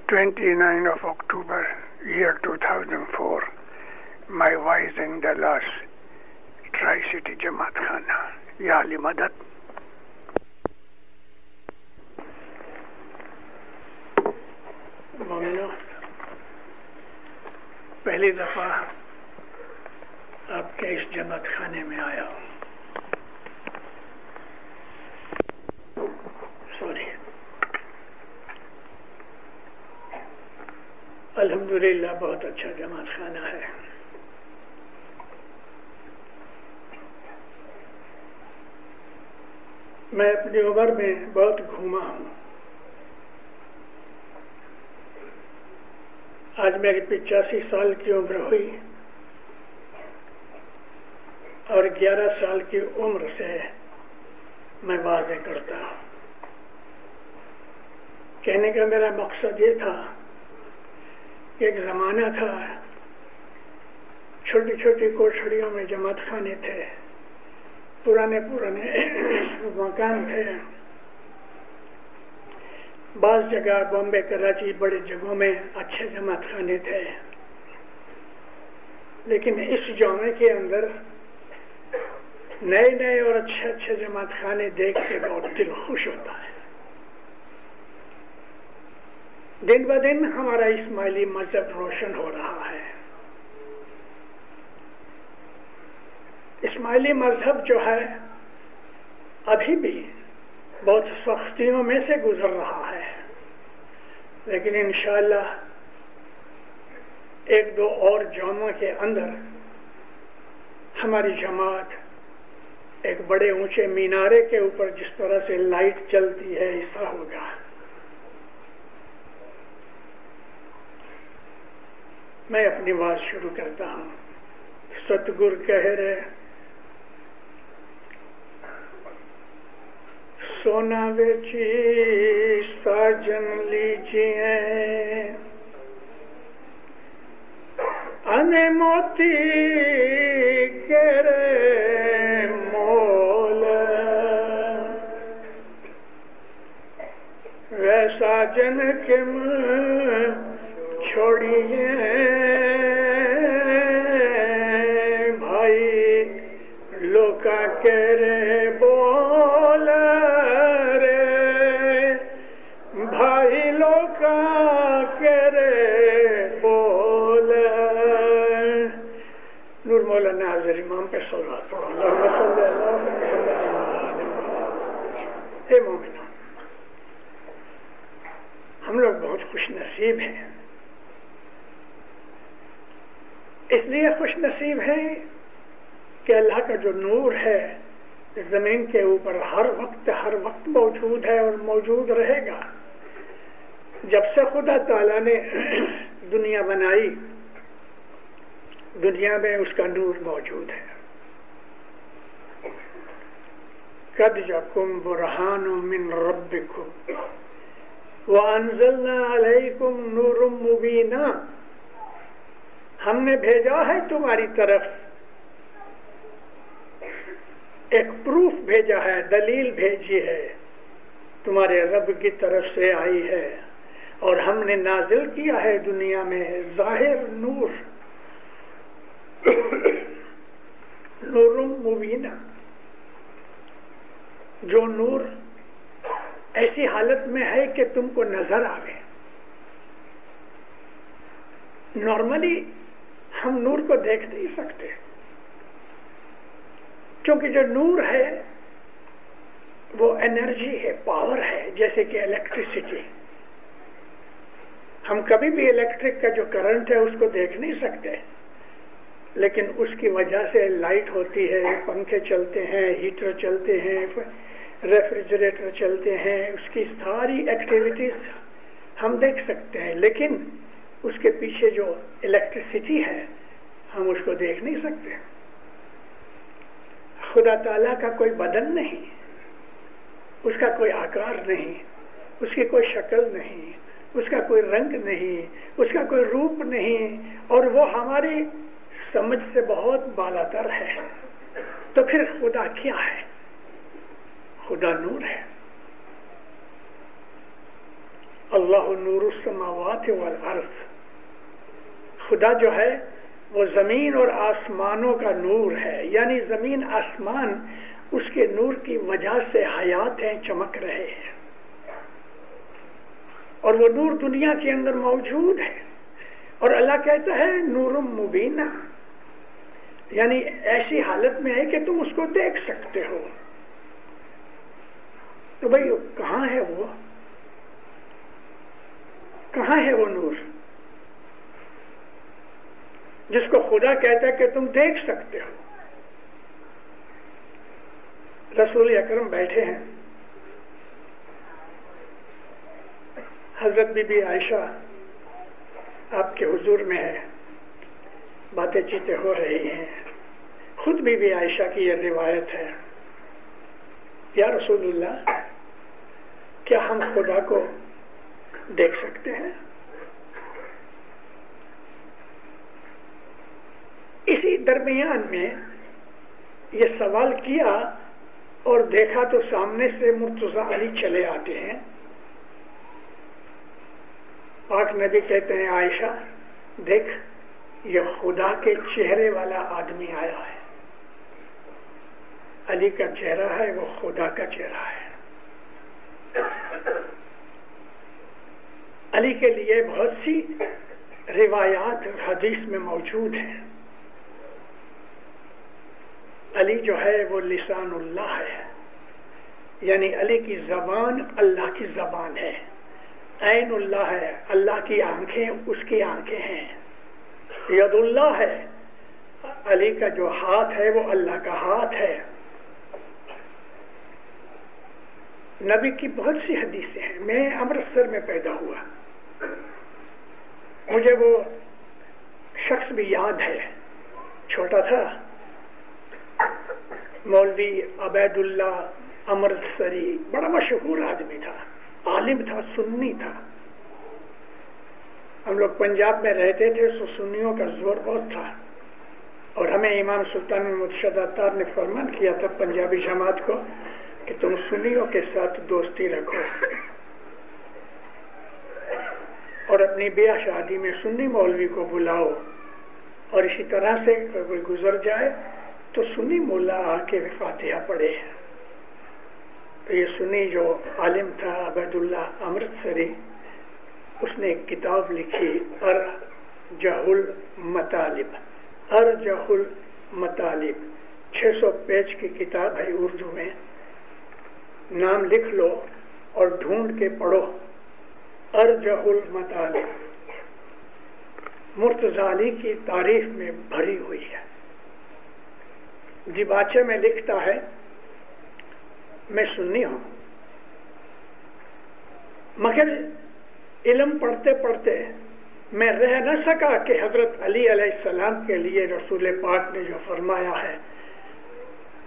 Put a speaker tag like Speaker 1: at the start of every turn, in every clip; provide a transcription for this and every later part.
Speaker 1: 29 of October, year 2004, my voice in Dallas, Tri-City Jamaat Khana. Ya Ali Madad. مومنو، پہلی دفعہ آپ کے اس جماعت خانے میں آیا ہوں. سوری. الحمدللہ بہت اچھا جماعت خانہ ہے. میں اپنی عمر میں بہت گھوما ہوں. آج میری 85 سال کی عمر ہوئی اور 11 سال کی عمر سے میں واضح کرتا ہوں. کہنے کا میرا مقصد یہ تھا کہ ایک زمانہ تھا، چھوٹی چھوٹی کوٹھڑیوں میں جماعت خانے تھے، پرانے مکان تھے. بعض جگہ بامبے، کراچی، بڑے جگہوں میں اچھے جماعت خانے تھے، لیکن اس جامعے کے اندر نئے نئے اور اچھے اچھے جماعت خانے دیکھ کے بہت دل خوش ہوتا ہے. دن بہ دن ہمارا اسماعیلی مذہب روشن ہو رہا ہے. اسماعیلی مذہب جو ہے ابھی بھی بہت سختیوں میں سے گزر رہا ہے، لیکن انشاءاللہ ایک دو اور جامعہ کے اندر ہماری جماعت ایک بڑے اونچے مینارے کے اوپر جس طرح سے لائٹ چلتی ہے ایسا ہوگا. میں اپنی بات شروع کرتا ہوں. ستگور کہہ رہے، سونا بیچی ساجن لیجیے، انے موتی کرے مول، ویسا جن کم چھوڑیے بھائی لوکا کرے بول رے، بھائی لوکا کرے بول. نور مولانا حاضر امام پہ صلوات پڑھو. اللہم صلی اللہ علیہ وسلم. اے مومنو، ہم لوگ بہت خوش نصیب ہیں. اس لیے خوش نصیب ہیں کہ اللہ کا جو نور ہے زمین کے اوپر ہر وقت موجود ہے اور موجود رہے گا. جب سے خدا تعالیٰ نے دنیا بنائی، دنیا میں اس کا نور موجود ہے. قد جاءکم برہان من ربکم وانزلنا علیکم نور مبینا. ہم نے بھیجا ہے تمہاری طرف ایک پروف بھیجا ہے، دلیل بھیجی ہے، تمہارے رب کی طرف سے آئی ہے، اور ہم نے نازل کیا ہے دنیا میں ظاہر نور، نور مبینہ. جو نور ایسی حالت میں ہے کہ تم کو نظر آئے. نارملی ہم نور کو دیکھ نہیں سکتے، کیونکہ جو نور ہے وہ انرجی ہے، پاور ہے، جیسے کہ الیکٹریسٹی. ہم کبھی بھی الیکٹرک کا جو کرنٹ ہے اس کو دیکھ نہیں سکتے، لیکن اس کی وجہ سے لائٹ ہوتی ہے، پنکھے چلتے ہیں، ہیٹر چلتے ہیں، ریفریجریٹر چلتے ہیں، اس کی ساری ایکٹیویٹیز ہم دیکھ سکتے ہیں، لیکن اس کے پیچھے جو الیکٹریسٹی ہے ہم اس کو دیکھ نہیں سکتے. خدا تعالیٰ کا کوئی بدن نہیں، اس کا کوئی آکار نہیں، اس کی کوئی شکل نہیں، اس کا کوئی رنگ نہیں، اس کا کوئی روپ نہیں، اور وہ ہماری سمجھ سے بہت بالا تر ہے. تو پھر خدا کیا ہے؟ خدا نور ہے. اللہ نور السماوات والارض، خدا جو ہے وہ زمین اور آسمانوں کا نور ہے، یعنی زمین آسمان اس کے نور کی وجہ سے حیات ہیں، چمک رہے ہیں، اور وہ نور دنیا کے اندر موجود ہے۔ اور اللہ کہتا ہے نور مبینہ، یعنی ایسی حالت میں ہے کہ تم اس کو دیکھ سکتے ہو۔ تو بھائی کہاں ہے وہ، کہاں ہے وہ نور جس کو خدا کہتا ہے کہ تم دیکھ سکتے ہو؟ رسول اکرم بیٹھے ہیں، حضرت بی بی عائشہ آپ کے حضور میں ہے، باتیں چیتیں ہو رہی ہیں، خود بی بی عائشہ کی یہ روایت ہے، یا رسول اللہ کیا ہم خدا کو دیکھ سکتے ہیں؟ اسی درمیان میں یہ سوال کیا اور دیکھا تو سامنے سے مرتضیٰ علی چلے آتے ہیں۔ پاک نبی کہتے ہیں عائشہ دیکھ یہ خدا کے چہرے والا آدمی آیا ہے، علی کا چہرہ ہے وہ خدا کا چہرہ ہے۔ علی کے لیے بہت سی روایات حدیث میں موجود ہیں۔ علی جو ہے وہ لسان اللہ ہے، یعنی علی کی زبان اللہ کی زبان ہے، عین اللہ ہے، اللہ کی آنکھیں اس کی آنکھیں ہیں، ید اللہ ہے، علی کا جو ہاتھ ہے وہ اللہ کا ہاتھ ہے۔ نبی کی بہت سی حدیثیں ہیں۔ میں امرتسر میں پیدا ہوا، مجھے وہ شخص بھی یاد ہے، چھوٹا تھا، مولوی عبید اللہ امرتسری، بڑا مشہور آدمی تھا، عالم تھا، سنی تھا۔ ہم لوگ پنجاب میں رہتے تھے تو سنیوں کا زور بہت تھا، اور ہمیں امام سلطان محمد شہزاد اتار نے فرمان کیا تھا پنجابی جماعت کو کہ تم سنیوں کے ساتھ دوستی رکھو، اور اپنی بیاہ شادی میں سنی مولوی کو بلاؤ، اور اسی طرح سے کوئی گزر جائے تو سنی مولا آ کے فاتحہ پڑھے۔ تو یہ سنی جو عالم تھا عبید اللہ امرتسری، اس نے ایک کتاب لکھی ارجح المطالب، ارجح المطالب، 600 پیج کی کتاب ہے اردو میں، نام لکھ لو اور ڈھونڈ کے پڑھو، ارجح المطالب، مرتضیٰ علی کی تعریف میں بھری ہوئی ہے۔ دیباچے میں لکھتا ہے میں سنی ہوں، مگر علم پڑھتے پڑھتے میں رہ نہ سکا کہ حضرت علی علیہ السلام کے لیے رسول پاک نے جو فرمایا ہے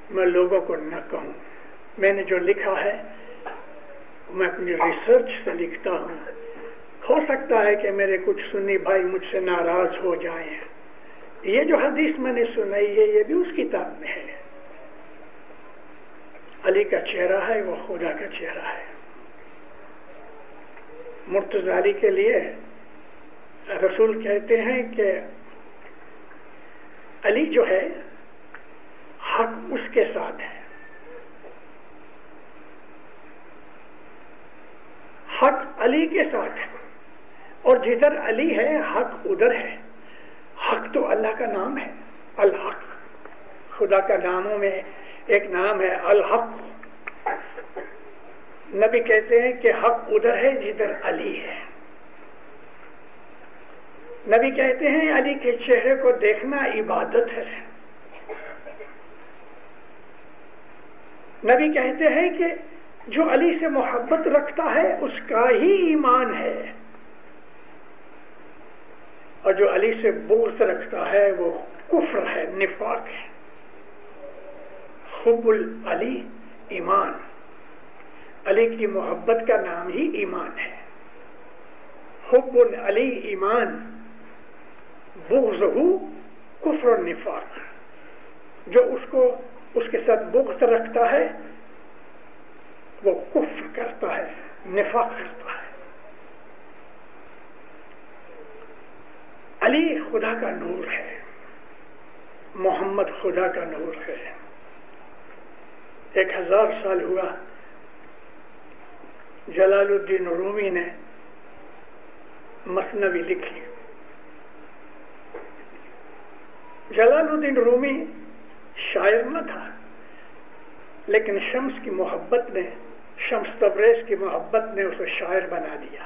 Speaker 1: میں لوگوں کو نہ کہوں۔ میں نے جو لکھا ہے میں اپنی ریسرچ سے لکھتا ہوں، ہو سکتا ہے کہ میرے کچھ سنی بھائی مجھ سے ناراض ہو جائیں، یہ جو حدیث میں نے سنائی ہے یہ بھی اس کتاب میں ہے۔ علی کا چہرہ ہے وہ خدا کا چہرہ ہے۔ مرتضیٰ علی کے لیے رسول کہتے ہیں کہ علی جو ہے حق اس کے ساتھ ہے، حق علی کے ساتھ ہے، اور جدھر علی ہے حق ادھر ہے۔ حق تو اللہ کا نام ہے، الحق، خدا کا ناموں میں ایک نام ہے الحق۔ نبی کہتے ہیں کہ حق ادھر ہے جدھر علی ہے۔ نبی کہتے ہیں علی کے چہرے کو دیکھنا عبادت ہے۔ نبی کہتے ہیں کہ جو علی سے محبت رکھتا ہے اس کا ہی ایمان ہے، اور جو علی سے بغض رکھتا ہے وہ کفر ہے، نفاق ہے۔ حب علی ایمان، علی کی محبت کا نام ہی ایمان ہے۔ حب علی ایمان، بغضہ کفر و نفاق، جو اس کے ساتھ بغض رکھتا ہے وہ کفر کرتا ہے، نفاق کرتا ہے۔ خدا کا نور ہے، محمد خدا کا نور ہے۔ 1000 سال ہوا جلال الدین رومی نے مثنوی لکھی۔ جلال الدین رومی شاعر نہ تھا، لیکن شمس کی محبت نے، شمس تبریز کی محبت نے اسے شاعر بنا دیا۔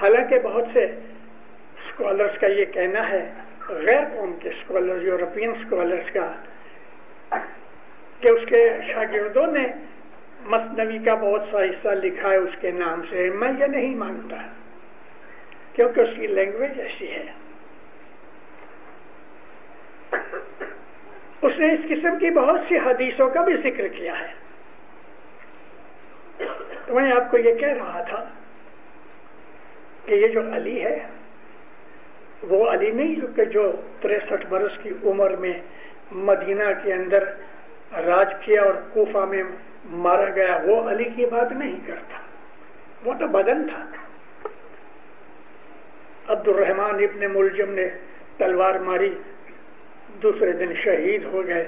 Speaker 1: حالانکہ بہت سے اسکالرس کا یہ کہنا ہے، غیر قوم کے اسکالر، یورپین اسکالرس کا، کہ اس کے شاگردوں نے مثنوی کا بہت سا حصہ لکھا ہے اس کے نام سے۔ میں یہ نہیں مانتا، کیونکہ اس کی لینگویج ایسی ہے۔ اس نے اس قسم کی بہت سی حدیثوں کا بھی ذکر کیا ہے۔ تو میں آپ کو یہ کہہ رہا تھا کہ یہ جو علی ہے وہ علی نہیں کہ جو 63 برس کی عمر میں مدینہ کے اندر راج کیا اور کوفہ میں مارا گیا، وہ علی کی بات نہیں کرتا، وہ تو بدن تھا۔ عبد الرحمن ابن ملجم نے تلوار ماری، دوسرے دن شہید ہو گئے،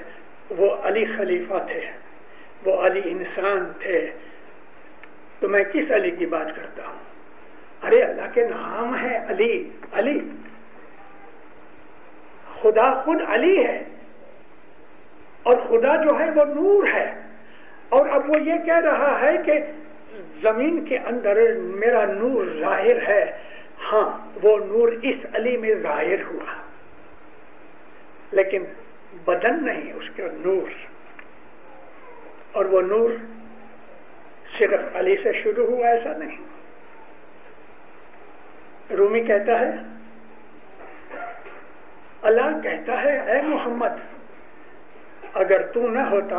Speaker 1: وہ علی خلیفہ تھے، وہ علی انسان تھے۔ تو میں کس علی کی بات کرتا ہوں؟ ارے اللہ کے نام ہے علی، علی، خدا خود علی ہے، اور خدا جو ہے وہ نور ہے۔ اور اب وہ یہ کہہ رہا ہے کہ زمین کے اندر میرا نور ظاہر ہے۔ ہاں، وہ نور اس علی میں ظاہر ہوا، لیکن بدن نہیں اس کا نور۔ اور وہ نور صرف علی سے شروع ہوا، ایسا نہیں۔ رومی کہتا ہے، اللہ کہتا ہے اے محمد اگر تو نہ ہوتا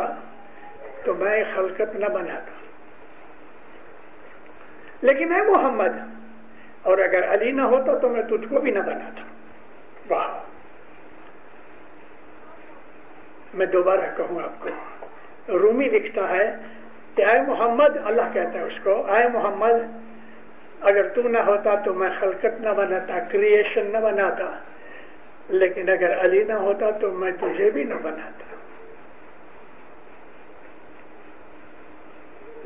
Speaker 1: تو میں خلقت نہ بناتا، لیکن اے محمد اور اگر علی نہ ہوتا تو میں تجھ کو بھی نہ بناتا۔ واہ! میں دوبارہ کہوں آپ کو، رومی لکھتا ہے کہ اے محمد، اللہ کہتا ہے اس کو، اے محمد اگر تو نہ ہوتا تو میں خلقت نہ بناتا، کریشن نہ بناتا، لیکن اگر علی نہ ہوتا تو میں تجھے بھی نہ بناتا۔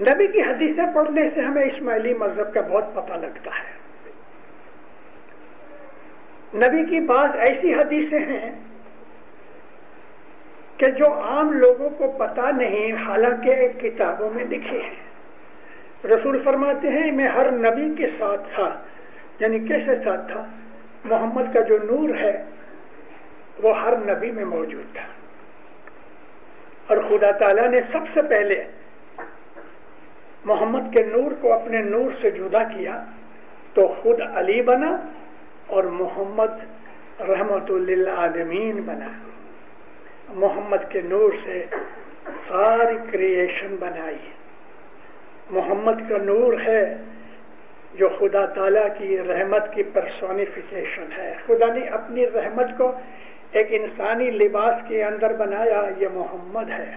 Speaker 1: نبی کی حدیثیں پڑھنے سے ہمیں اسماعیلی مذہب کا بہت پتہ لگتا ہے۔ نبی کی بعض ایسی حدیثیں ہیں کہ جو عام لوگوں کو پتہ نہیں، حالانکہ کتابوں میں لکھی ہیں۔ رسول فرماتے ہیں میں ہر نبی کے ساتھ تھا، یعنی کیسے ساتھ تھا؟ محمد کا جو نور ہے وہ ہر نبی میں موجود تھا، اور خدا تعالیٰ نے سب سے پہلے محمد کے نور کو اپنے نور سے جدا کیا تو خود علی بنا اور محمد رحمت للعالمین بنا۔ محمد کے نور سے ساری کریشن بنائی۔ محمد کا نور ہے جو خدا تعالیٰ کی رحمت کی پرسونیفیکیشن ہے۔ خدا نے اپنی رحمت کو ایک انسانی لباس کے اندر بنایا، یہ محمد ہے،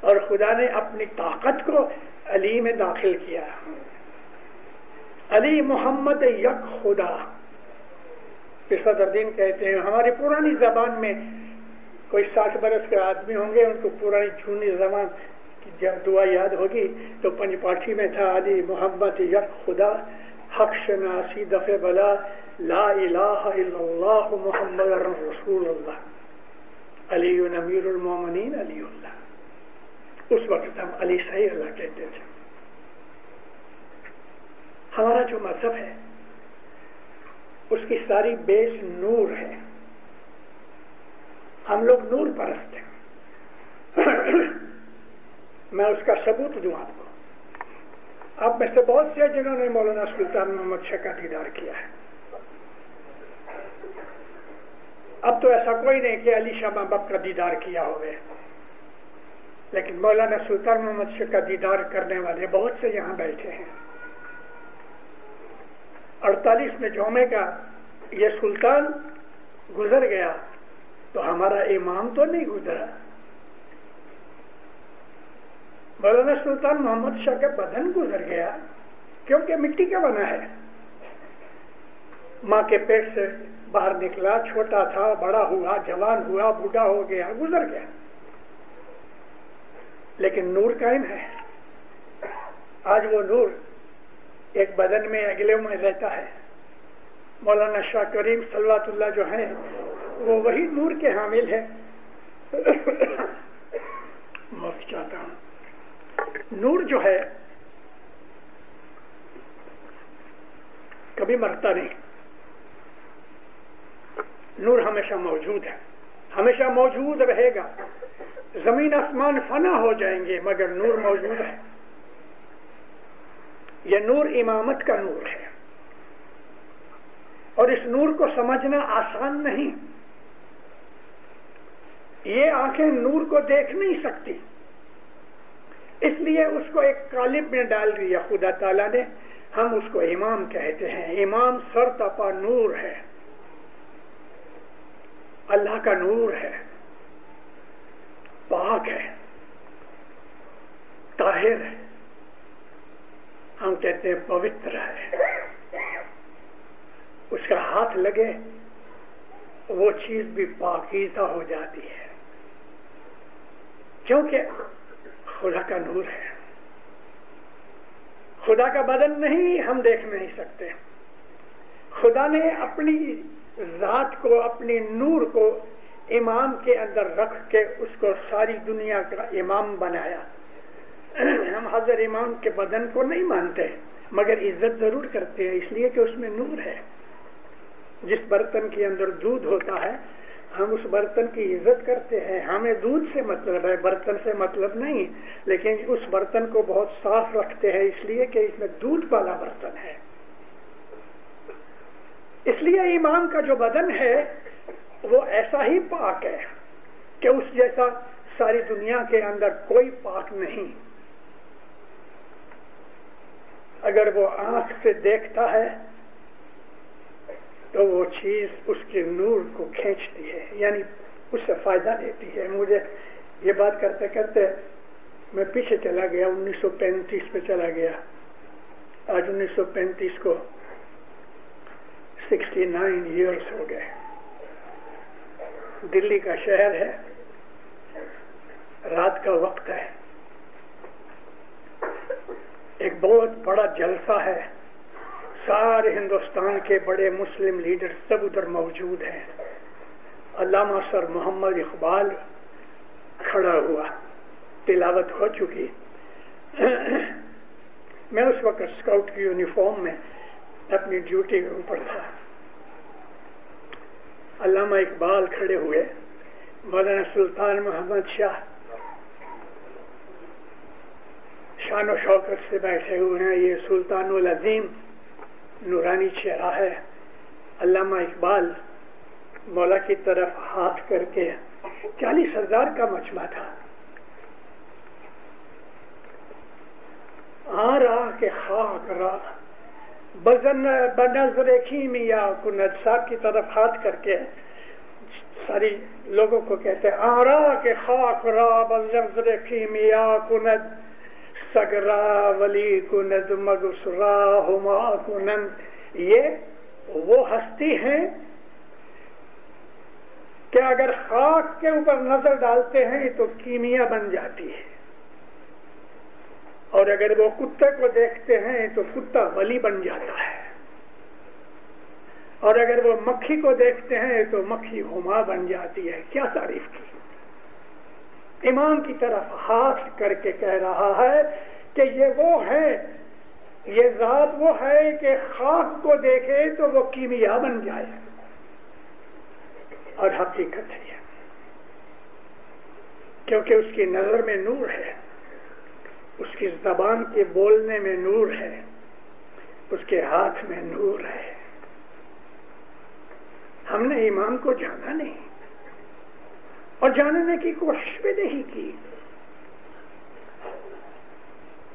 Speaker 1: اور خدا نے اپنی طاقت کو علی میں داخل کیا۔ علی محمد یک خدا۔ صدر دین کہتے ہیں ہماری پرانی زبان میں کوئی 60 برس کے آدمی ہوں گے، ان کو پرانی چونی زبان کی جب دعا یاد ہوگی تو پنج پاٹھی میں تھا علی محمد یک خدا، حق شناسی دفع بلا، لا الہ الا اللہ محمد رسول اللہ، علی امیر المومنین علی اللہ۔ اس وقت ہم علی صحیح اللہ کہتے تھے۔ ہمارا جو مذہب ہے اس کی ساری بیس نور ہے، ہم لوگ نور پرست ہیں۔ میں اس کا ثبوت دوں آپ کو۔ آپ میں سے بہت سے جنہوں نے مولانا سلطان محمد شاہ کا دیدار کیا ہے۔ اب تو ایسا کوئی نہیں کہ علی شاہ محبوب کا دیدار کیا ہوئے، لیکن مولانا سلطان محمد شاہ کا دیدار کرنے والے بہت سے یہاں بیٹھے ہیں۔ 48 میں جمعے کا یہ سلطان گزر گیا تو ہمارا امام تو نہیں گزرا۔ مولانا سلطان محمد شاہ کا بدن گزر گیا، کیونکہ مٹی کا بنا ہے۔ ماں کے پیٹ سے باہر نکلا، چھوٹا تھا، بڑا ہوا، جوان ہوا، بوڑھا ہو گیا، گزر گیا، لیکن نور قائم ہے۔ آج وہ نور ایک بدن میں اگلے میں رہتا ہے۔ مولانا شاہ کریم صلوات اللہ جو ہیں وہ وہی نور کے حامل ہیں۔ معافی چاہتا ہوں۔ نور جو ہے کبھی مرتا نہیں، نور ہمیشہ موجود ہے، ہمیشہ موجود رہے گا۔ زمین آسمان فنا ہو جائیں گے مگر نور موجود ہے۔ یہ نور امامت کا نور ہے، اور اس نور کو سمجھنا آسان نہیں۔ یہ آنکھیں نور کو دیکھ نہیں سکتی، اس لیے اس کو ایک قالب میں ڈال دیا خدا تعالیٰ نے۔ ہم اس کو امام کہتے ہیں۔ امام سر تپا نور ہے، اللہ کا نور ہے، پاک ہے، طاہر ہے، ہم کہتے ہیں پوتر ہے۔ اس کا ہاتھ لگے وہ چیز بھی پاکیزہ ہو جاتی ہے، کیونکہ خدا کا نور ہے۔ خدا کا بدن نہیں، ہم دیکھ نہیں سکتے۔ خدا نے اپنی ذات کو، اپنی نور کو امام کے اندر رکھ کے اس کو ساری دنیا کا امام بنایا۔ ہم حضرت امام کے بدن کو نہیں مانتے مگر عزت ضرور کرتے ہیں، اس لیے کہ اس میں نور ہے۔ جس برتن کے اندر دودھ ہوتا ہے ہم اس برتن کی عزت کرتے ہیں، ہمیں دودھ سے مطلب ہے، برتن سے مطلب نہیں، لیکن اس برتن کو بہت صاف رکھتے ہیں اس لیے کہ اس میں دودھ والا برتن ہے۔ اس لیے امام کا جو بدن ہے وہ ایسا ہی پاک ہے کہ اس جیسا ساری دنیا کے اندر کوئی پاک نہیں۔ اگر وہ آنکھ سے دیکھتا ہے تو وہ چیز اس کے نور کو کھینچتی ہے، یعنی اس سے فائدہ لیتی ہے۔ مجھے یہ بات کرتے کرتے میں پیچھے چلا گیا، 1935 پہ چلا گیا۔ آج 1935 کو 69 ایئرس ہو گئے۔ دلی کا شہر ہے، رات کا وقت ہے، ایک بہت بڑا جلسہ ہے، سارے ہندوستان کے بڑے مسلم لیڈر سب ادھر موجود ہیں۔ علامہ سر محمد اقبال کھڑا ہوا، تلاوت ہو چکی۔ میں اس وقت اسکاؤٹ کی یونیفارم میں اپنی ڈیوٹی کے اوپر تھا۔ علامہ اقبال کھڑے ہوئے، مولانا سلطان محمد شاہ شان و شوکت سے بیٹھے ہوئے ہیں، یہ سلطان العظیم نورانی چہرہ ہے۔ علامہ اقبال مولا کی طرف ہاتھ کر کے 40,000 کا مجمع تھا، آ رہا کہ خاک راہ بنظر کیمیا کند، صاحب کی طرف ہاتھ کر کے ساری لوگوں کو کہتے آ رہا کہ خاک راہ بنظر کیمیا کند، سگرا ولی کند مگسرا ہما کنند۔ یہ وہ ہستی ہیں کہ اگر خاک کے اوپر نظر ڈالتے ہیں تو کیمیا بن جاتی ہے، اور اگر وہ کتے کو دیکھتے ہیں تو کتا ولی بن جاتا ہے، اور اگر وہ مکھی کو دیکھتے ہیں تو مکھی ہما بن جاتی ہے۔ کیا تعریف کی! امام کی طرف ہاتھ کر کے کہہ رہا ہے کہ یہ وہ ہے، یہ ذات وہ ہے کہ خاک کو دیکھے تو وہ کیمیا بن جائے، اور حقیقت ہے کیونکہ اس کی نظر میں نور ہے، اس کی زبان کے بولنے میں نور ہے، اس کے ہاتھ میں نور ہے۔ ہم نے امام کو جانا نہیں اور جاننے کی کوشش بھی نہیں کی۔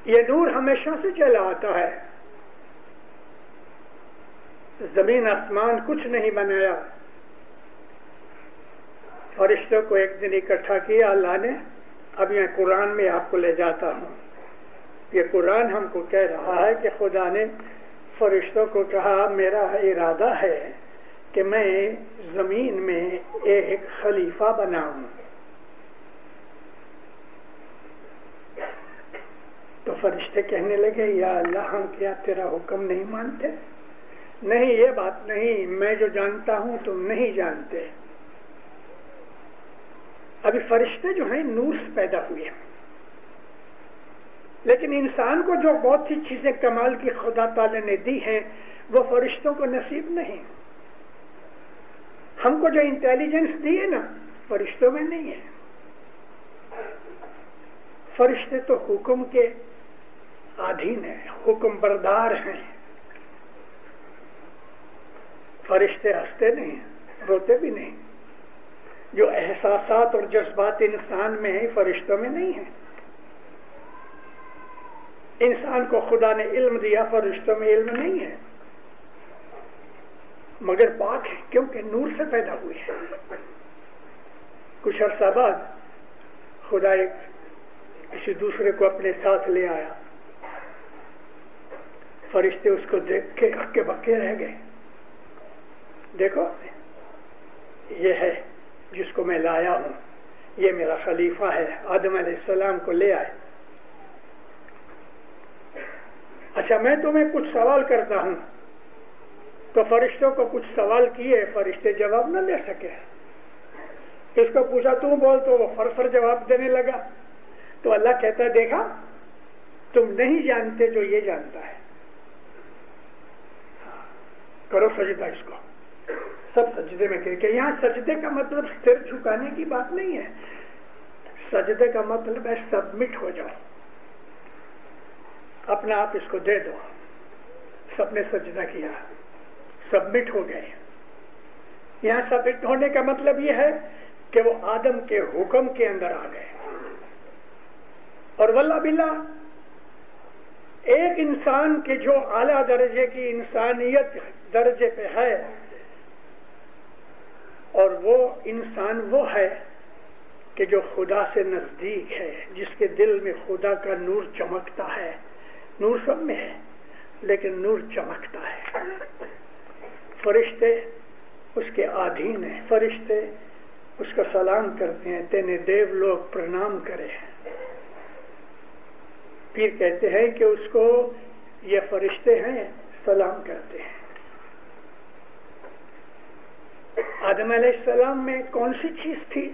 Speaker 1: یہ نور ہمیشہ سے چلا آتا ہے، زمین آسمان کچھ نہیں بنایا، فرشتوں کو ایک دن اکٹھا کیا اللہ نے۔ اب یہ قرآن میں آپ کو لے جاتا ہوں، یہ قرآن ہم کو کہہ رہا ہے کہ خدا نے فرشتوں کو کہا میرا ارادہ ہے کہ میں زمین میں ایک خلیفہ بناؤں. تو فرشتے کہنے لگے یا اللہ ہم کیا تیرا حکم نہیں مانتے؟ نہیں یہ بات نہیں، میں جو جانتا ہوں تم نہیں جانتے. ابھی فرشتے جو ہیں نور سے پیدا ہوئے ہیں، لیکن انسان کو جو بہت سی چیزیں کمال کی خدا تعالی نے دی ہیں وہ فرشتوں کو نصیب نہیں. ہم کو جو انٹیلیجنس دی ہے نا فرشتوں میں نہیں ہے. فرشتے تو حکم کے آدھین ہیں، حکم بردار ہیں. فرشتے ہنستے نہیں، روتے بھی نہیں. جو احساسات اور جذبات انسان میں ہیں فرشتوں میں نہیں ہیں. انسان کو خدا نے علم دیا، فرشتوں میں علم نہیں ہے، مگر پاک ہے کیونکہ نور سے پیدا ہوئے ہیں. کچھ عرصہ بعد خدا ایک کسی دوسرے کو اپنے ساتھ لے آیا. فرشتے اس کو دیکھ کے ہکے بکے رہ گئے. دیکھو یہ ہے جس کو میں لایا ہوں، یہ میرا خلیفہ ہے. آدم علیہ السلام کو لے آئے. اچھا میں تمہیں کچھ سوال کرتا ہوں. تو فرشتوں کو کچھ سوال کیے، فرشتے جواب نہ دے سکے. اس کو پوچھا تو بول، تو وہ فر جواب دینے لگا. تو اللہ کہتا ہے دیکھا تم نہیں جانتے جو یہ جانتا ہے. کرو سجدہ اس کو. سب سجدے میں کہ یہاں سجدے کا مطلب سر جھکانے کی بات نہیں ہے. سجدے کا مطلب ہے سبمٹ ہو جاؤ، اپنا آپ اس کو دے دو. سب نے سجدہ کیا، سبمٹ ہو گئے. یہاں سبمٹ ہونے کا مطلب یہ ہے کہ وہ آدم کے حکم کے اندر آ گئے. اور واللہ باللہ ایک انسان کے جو اعلیٰ درجے کی انسانیت درجے پہ ہے، اور وہ انسان وہ ہے کہ جو خدا سے نزدیک ہے، جس کے دل میں خدا کا نور چمکتا ہے. نور سب میں ہے لیکن نور چمکتا ہے. فرشتے اس کے آدھین ہیں. فرشتے اس کا سلام کرتے ہیں. تینے دیو لوگ پرنام کرے. پیر کہتے ہیں کہ اس کو یہ فرشتے ہیں سلام کرتے ہیں. آدم علیہ السلام میں کون سی چیز تھی؟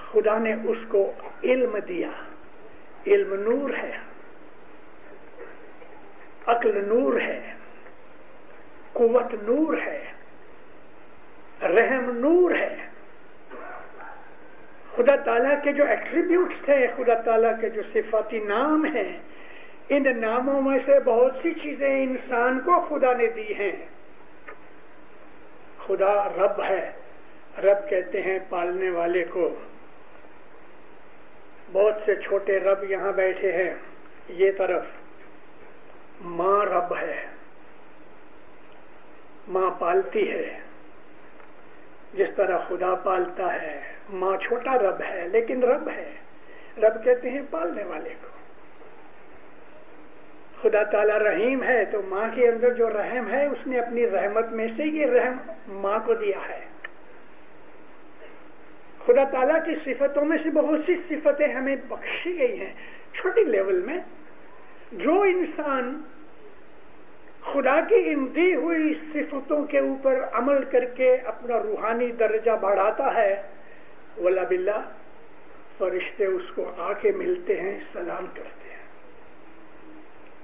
Speaker 1: خدا نے اس کو علم دیا. علم نور ہے، عقل نور ہے، قوت نور ہے، رحم نور ہے. خدا تعالیٰ کے جو ایٹریبیوٹس ہیں، خدا تعالیٰ کے جو صفاتی نام ہیں، ان ناموں میں سے بہت سی چیزیں انسان کو خدا نے دی ہیں. خدا رب ہے. رب کہتے ہیں پالنے والے کو. بہت سے چھوٹے رب یہاں بیٹھے ہیں. یہ طرف ماں رب ہے، ماں پالتی ہے. جس طرح خدا پالتا ہے، ماں چھوٹا رب ہے لیکن رب ہے. رب کہتے ہیں پالنے والے کو. خدا تعالیٰ رحیم ہے تو ماں کے اندر جو رحم ہے اس نے اپنی رحمت میں سے یہ رحم ماں کو دیا ہے. خدا تعالیٰ کی صفتوں میں سے بہت سی صفتیں ہمیں بخشی گئی ہیں چھوٹی لیول میں. جو انسان خدا کی ان دی ہوئی صفتوں کے اوپر عمل کر کے اپنا روحانی درجہ بڑھاتا ہے، واللہ باللہ فرشتے اس کو آ کے ملتے ہیں، سلام کرتے ہیں.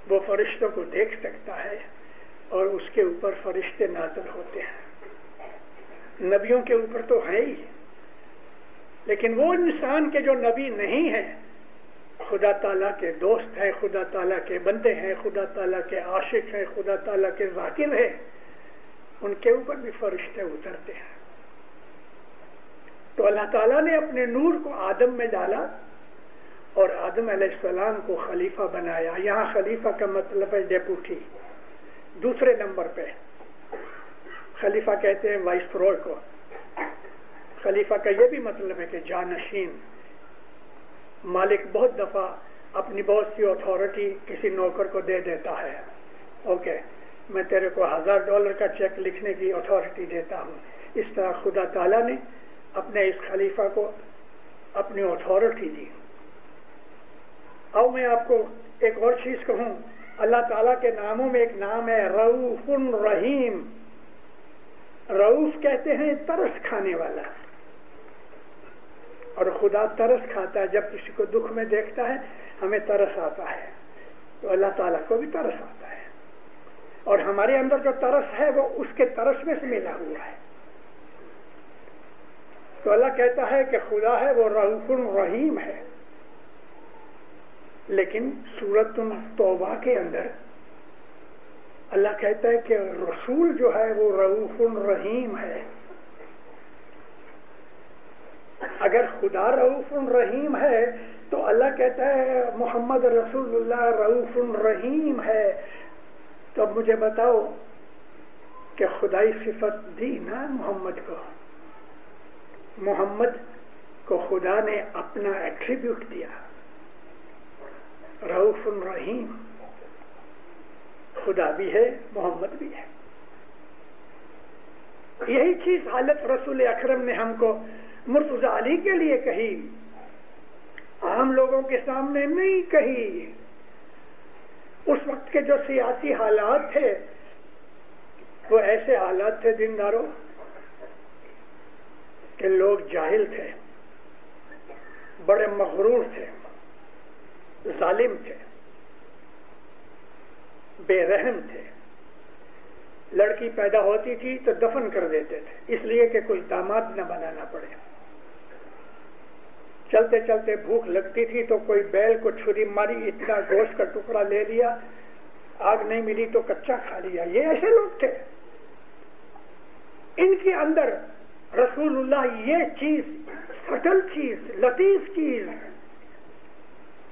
Speaker 1: وہ فرشتوں کو دیکھ سکتا ہے اور اس کے اوپر فرشتے نازل ہوتے ہیں. نبیوں کے اوپر تو ہے ہی، لیکن وہ انسان کے جو نبی نہیں ہیں، خدا تعالیٰ کے دوست ہیں، خدا تعالیٰ کے بندے ہیں، خدا تعالیٰ کے عاشق ہیں، خدا تعالیٰ کے ذاکر ہیں، ان کے اوپر بھی فرشتے اترتے ہیں. تو اللہ تعالیٰ نے اپنے نور کو آدم میں ڈالا اور آدم علیہ السلام کو خلیفہ بنایا. یہاں خلیفہ کا مطلب ہے ڈیپوٹی. دوسرے نمبر پہ خلیفہ کہتے ہیں وائس روئے کو. خلیفہ کا یہ بھی مطلب ہے کہ جانشین. مالک بہت دفعہ اپنی بہت سی اتھارٹی کسی نوکر کو دے دیتا ہے. اوکے میں تیرے کو $1000 کا چیک لکھنے کی اتھارٹی دیتا ہوں. اس طرح خدا تعالیٰ نے اپنے اس خلیفہ کو اپنی اتھارٹی دی. اب میں آپ کو ایک اور چیز کہوں، اللہ تعالیٰ کے ناموں میں ایک نام ہے رؤوف رحیم. رؤوف کہتے ہیں ترس کھانے والا، اور خدا ترس کھاتا ہے. جب کسی کو دکھ میں دیکھتا ہے ہمیں ترس آتا ہے، تو اللہ تعالیٰ کو بھی ترس آتا ہے. اور ہمارے اندر جو ترس ہے وہ اس کے ترس میں سے ملا ہوا ہے. تو اللہ کہتا ہے کہ خدا ہے وہ رؤوف رحیم ہے. لیکن سورۃ توبہ کے اندر اللہ کہتا ہے کہ رسول جو ہے وہ رؤوف رحیم ہے. اگر خدا رؤوف رحیم ہے تو اللہ کہتا ہے محمد رسول اللہ رؤوف رحیم ہے. تو اب مجھے بتاؤ کہ خدائی صفت دی نا محمد کو. محمد کو خدا نے اپنا ایٹریبیوٹ دیا رؤوف رحیم. خدا بھی ہے، محمد بھی ہے. یہی چیز حضرت رسول اکرم نے ہم کو مرتضی علی کے لیے کہی، عام لوگوں کے سامنے نہیں کہی. اس وقت کے جو سیاسی حالات تھے وہ ایسے حالات تھے دینداروں کہ لوگ جاہل تھے، بڑے مغرور تھے، ظالم تھے، بے رحم تھے. لڑکی پیدا ہوتی تھی تو دفن کر دیتے تھے اس لیے کہ کوئی داماد نہ بنانا پڑے. چلتے چلتے بھوک لگتی تھی تو کوئی بیل کو چھری ماری، اتنا گوشت کا ٹکڑا لے لیا، آگ نہیں ملی تو کچا کھا لیا. یہ ایسے لوگ تھے. ان کے اندر رسول اللہ یہ چیز، سٹل چیز، لطیف چیز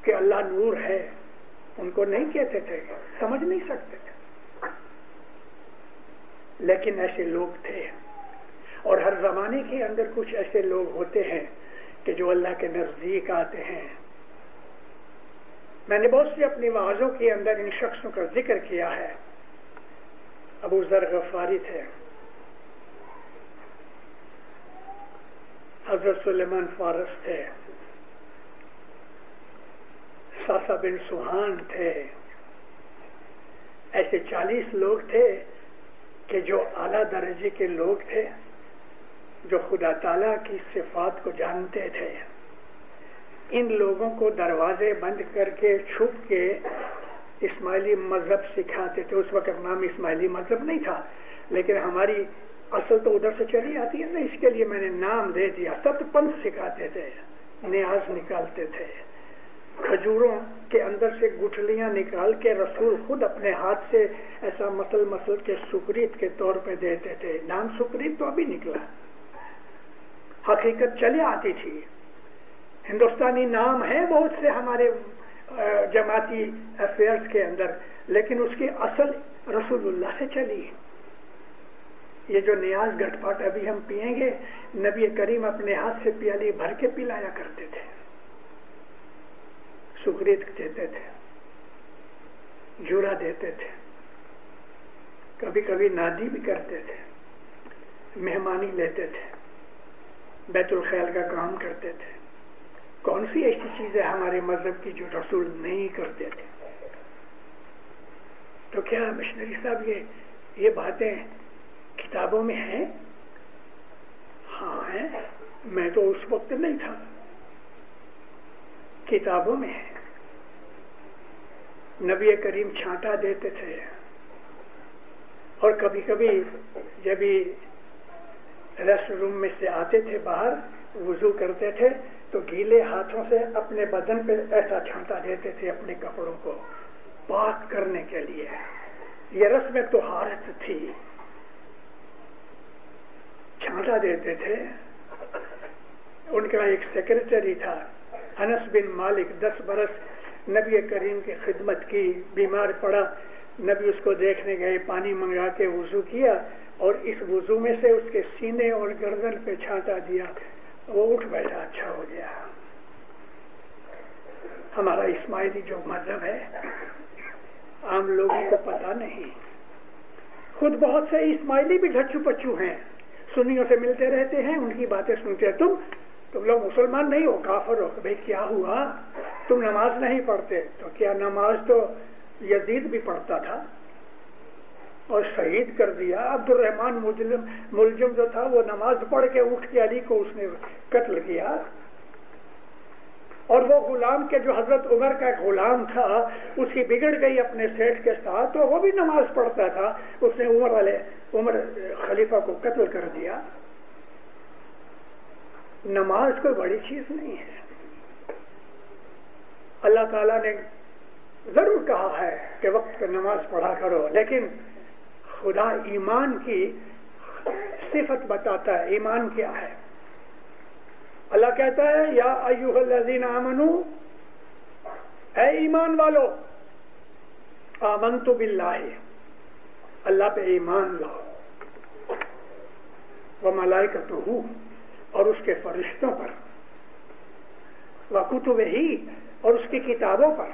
Speaker 1: کہ اللہ نور ہے، ان کو نہیں کہتے تھے، سمجھ نہیں سکتے تھے. لیکن ایسے لوگ تھے. اور ہر زمانے کے اندر کچھ ایسے لوگ ہوتے ہیں کہ جو اللہ کے نزدیک آتے ہیں. میں نے بہت سی اپنی وعظوں کے اندر ان شخصوں کا ذکر کیا ہے. ابو ذر غفاری تھے، حضرت سلیمان فارس تھے، ساسا بن سوہان تھے. ایسے 40 لوگ تھے کہ جو اعلیٰ درجے کے لوگ تھے، جو خدا تعالیٰ کی صفات کو جانتے تھے. ان لوگوں کو دروازے بند کر کے چھپ کے اسماعیلی مذہب سکھاتے تھے. اس وقت نام اسماعیلی مذہب نہیں تھا، لیکن ہماری اصل تو ادھر سے چلی آتی ہے نا، اس کے لیے میں نے نام دے دیا. ست پنتھ سکھاتے تھے، نیاز نکالتے تھے، کھجوروں کے اندر سے گٹھلیاں نکال کے رسول خود اپنے ہاتھ سے ایسا مسل کے سکریت کے طور پہ دیتے تھے. نام سکریت تو ابھی نکلا، حقیقت چلی آتی تھی. ہندوستانی نام ہے بہت سے ہمارے جماعتی افیئرز کے اندر، لیکن اس کی اصل رسول اللہ سے چلی. یہ جو نیاز گھٹ پاٹ ابھی ہم پیئیں گے، نبی کریم اپنے ہاتھ سے پیالی بھر کے پلایا کرتے تھے، سکریت دیتے تھے، جورا دیتے تھے، کبھی کبھی نادی بھی کرتے تھے، مہمانی لیتے تھے، بیت الخیل کا کام کرتے تھے. کون سی ایسی چیز ہے ہمارے مذہب کی جو رسول نہیں کرتے تھے؟ تو کیا مشنری صاحب یہ باتیں کتابوں میں ہیں؟ ہاں ہیں. میں تو اس وقت نہیں تھا. کتابوں میں ہے. نبی کریم چھانٹا دیتے تھے، اور کبھی کبھی جب ریسٹ روم میں سے آتے تھے باہر وضو کرتے تھے تو گیلے ہاتھوں سے اپنے بدن پہ ایسا چھانٹا دیتے تھے اپنے کپڑوں کو پاک کرنے کے لیے. یہ رسم طہارت تھی. چھانٹا دیتے تھے. ان کا ایک سیکرٹری تھا انس بن مالک، 10 برس نبی کریم کی خدمت کی. بیمار پڑا، نبی اس کو دیکھنے گئے، پانی منگا کے وضو کیا اور اس وضو میں سے اس کے سینے اور گردن پہ چھانٹا دیا. وہ اٹھ بیٹھا، اچھا ہو گیا. ہمارا اسماعیلی جو مذہب ہے عام لوگوں کو پتا نہیں. خود بہت سے اسماعیلی بھی ڈھچو پچو ہیں، سنیوں سے ملتے رہتے ہیں، ان کی باتیں سنتے ہیں، تم لوگ مسلمان نہیں ہو، کافر ہو۔ بھئی کیا ہوا؟ تم نماز نہیں پڑھتے؟ تو کیا نماز تو یزید بھی پڑھتا تھا اور شہید کر دیا۔ عبد الرحمن ملجم جو تھا وہ نماز پڑھ کے اٹھ کے علی کو اس نے قتل کیا، اور وہ غلام کے جو حضرت عمر کا غلام تھا اس کی بگڑ گئی اپنے سیٹ کے ساتھ، تو وہ بھی نماز پڑھتا تھا، اس نے عمر خلیفہ کو قتل کر دیا۔ نماز کوئی بڑی چیز نہیں ہے۔ اللہ تعالیٰ نے ضرور کہا ہے کہ وقت پہ نماز پڑھا کرو، لیکن خدا ایمان کی صفت بتاتا ہے۔ ایمان کیا ہے؟ اللہ کہتا ہے یا ایھا الذین آمنو، اے ایمان والو، آمنت باللہ، اللہ پہ ایمان لاؤ، وملائکتہ، اور اس کے فرشتوں پر، وکتبہ، اور اس کی کتابوں پر،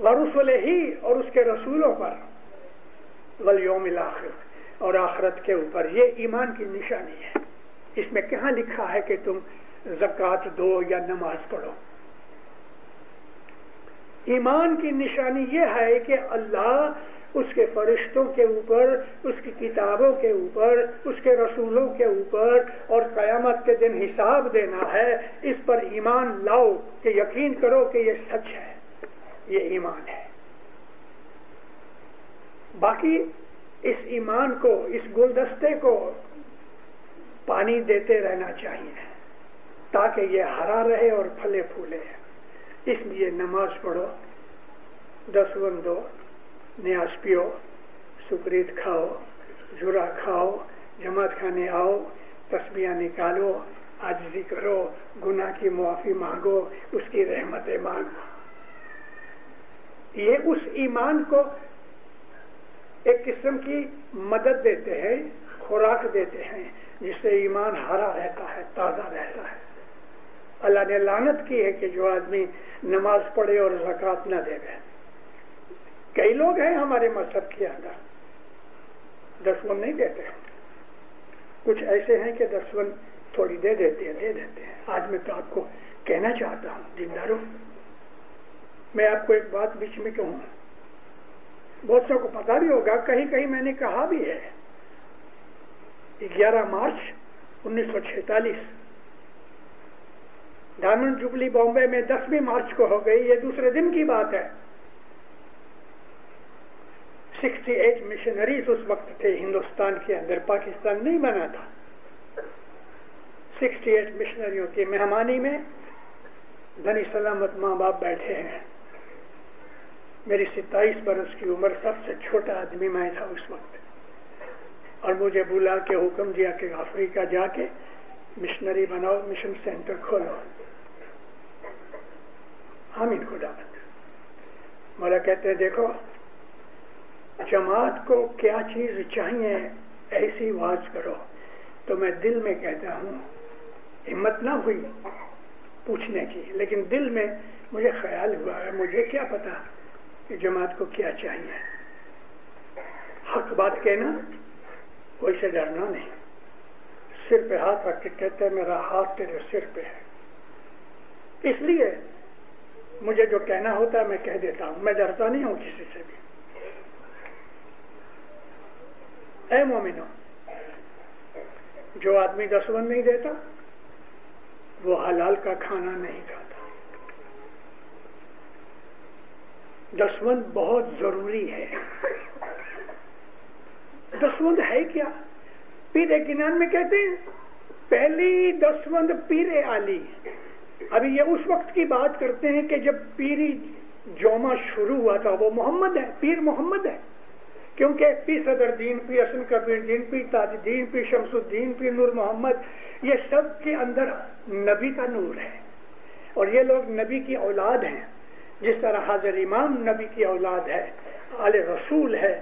Speaker 1: ورسلہ، اور اس کے رسولوں پر، والیوم الآخر، اور آخرت کے اوپر۔ یہ ایمان کی نشانی ہے۔ اس میں کہاں لکھا ہے کہ تم زکوٰۃ دو یا نماز پڑھو؟ ایمان کی نشانی یہ ہے کہ اللہ اس کے فرشتوں کے اوپر، اس کی کتابوں کے اوپر، اس کے رسولوں کے اوپر، اور قیامت کے دن حساب دینا ہے، اس پر ایمان لاؤ کہ یقین کرو کہ یہ سچ ہے۔ یہ ایمان ہے۔ باقی اس ایمان کو، اس گلدستے کو پانی دیتے رہنا چاہیے تاکہ یہ ہرا رہے اور پھلے پھولے۔ اس لیے نماز پڑھو، دسون دو، نیاز پیو، سکریت کھاؤ، جرا کھاؤ، جماعت کھانے آؤ، تسبیح نکالو، عاجزی کرو، گناہ کی معافی مانگو، اس کی رحمتیں مانگو۔ یہ اس ایمان کو ایک قسم کی مدد دیتے ہیں، خوراک دیتے ہیں، جس سے ایمان ہرا رہتا ہے، تازہ رہتا ہے۔ اللہ نے لعنت کی ہے کہ جو آدمی نماز پڑھے اور زکوٰۃ نہ دے گئے۔ کئی لوگ ہیں ہمارے مذہب کے اندر دسون نہیں دیتے، کچھ ایسے ہیں کہ دسون تھوڑی دے دیتے ہیں۔ آج میں تو آپ کو کہنا چاہتا ہوں دینداروں، میں آپ کو ایک بات بیچ میں کہوں، بہت سو کو پتا بھی ہوگا، کہیں کہیں میں نے کہا بھی ہے۔ 11 مارچ 1946 ڈائمنڈ جوبلی بامبے میں 10ویں مارچ کو ہو گئی، یہ دوسرے دن کی بات ہے۔ 68 مشنریز اس وقت تھے ہندوستان کے اندر، پاکستان نہیں بنا تھا۔ 68 مشنریوں کی مہمانی میں دھنی سلامت ماں باپ بیٹھے ہیں۔ میری 27 برس کی عمر، سب سے چھوٹا آدمی میں تھا اس وقت، اور مجھے بلا کے حکم دیا کہ افریقہ جا کے مشنری بناؤ، مشن سینٹر کھولو۔ آمین خدا بند۔ مولا کہتے ہیں دیکھو جماعت کو کیا چیز چاہیے، ایسی واز کرو۔ تو میں دل میں کہتا ہوں، ہمت نہ ہوئی پوچھنے کی، لیکن دل میں مجھے خیال ہوا ہے، مجھے کیا پتا کہ جماعت کو کیا چاہیے۔ حق بات کہنا، کوئی سے ڈرنا نہیں۔ سر پہ ہاتھ رکھ کے کہتے ہیں میرا ہاتھ تیرے سر پہ ہے، اس لیے مجھے جو کہنا ہوتا ہے میں کہہ دیتا ہوں، میں ڈرتا نہیں ہوں کسی سے بھی۔ اے مومنو، جو آدمی دسون نہیں دیتا وہ حلال کا کھانا نہیں کھاتا۔ دسوند بہت ضروری ہے۔ دسوند ہے کیا؟ پیر گنان میں کہتے ہیں پہلی دسوند پیر علی۔ ابھی یہ اس وقت کی بات کرتے ہیں کہ جب پیری جوما شروع ہوا تھا، وہ محمد ہے، پیر محمد ہے، کیونکہ پیر صدر دین، پیر حسن کبیر دین، پیر تاج الدین، پیر شمس الدین، پیر نور محمد، یہ سب کے اندر نبی کا نور ہے، اور یہ لوگ نبی کی اولاد ہیں۔ جس طرح حاضر امام نبی کی اولاد ہے، آل رسول ہے،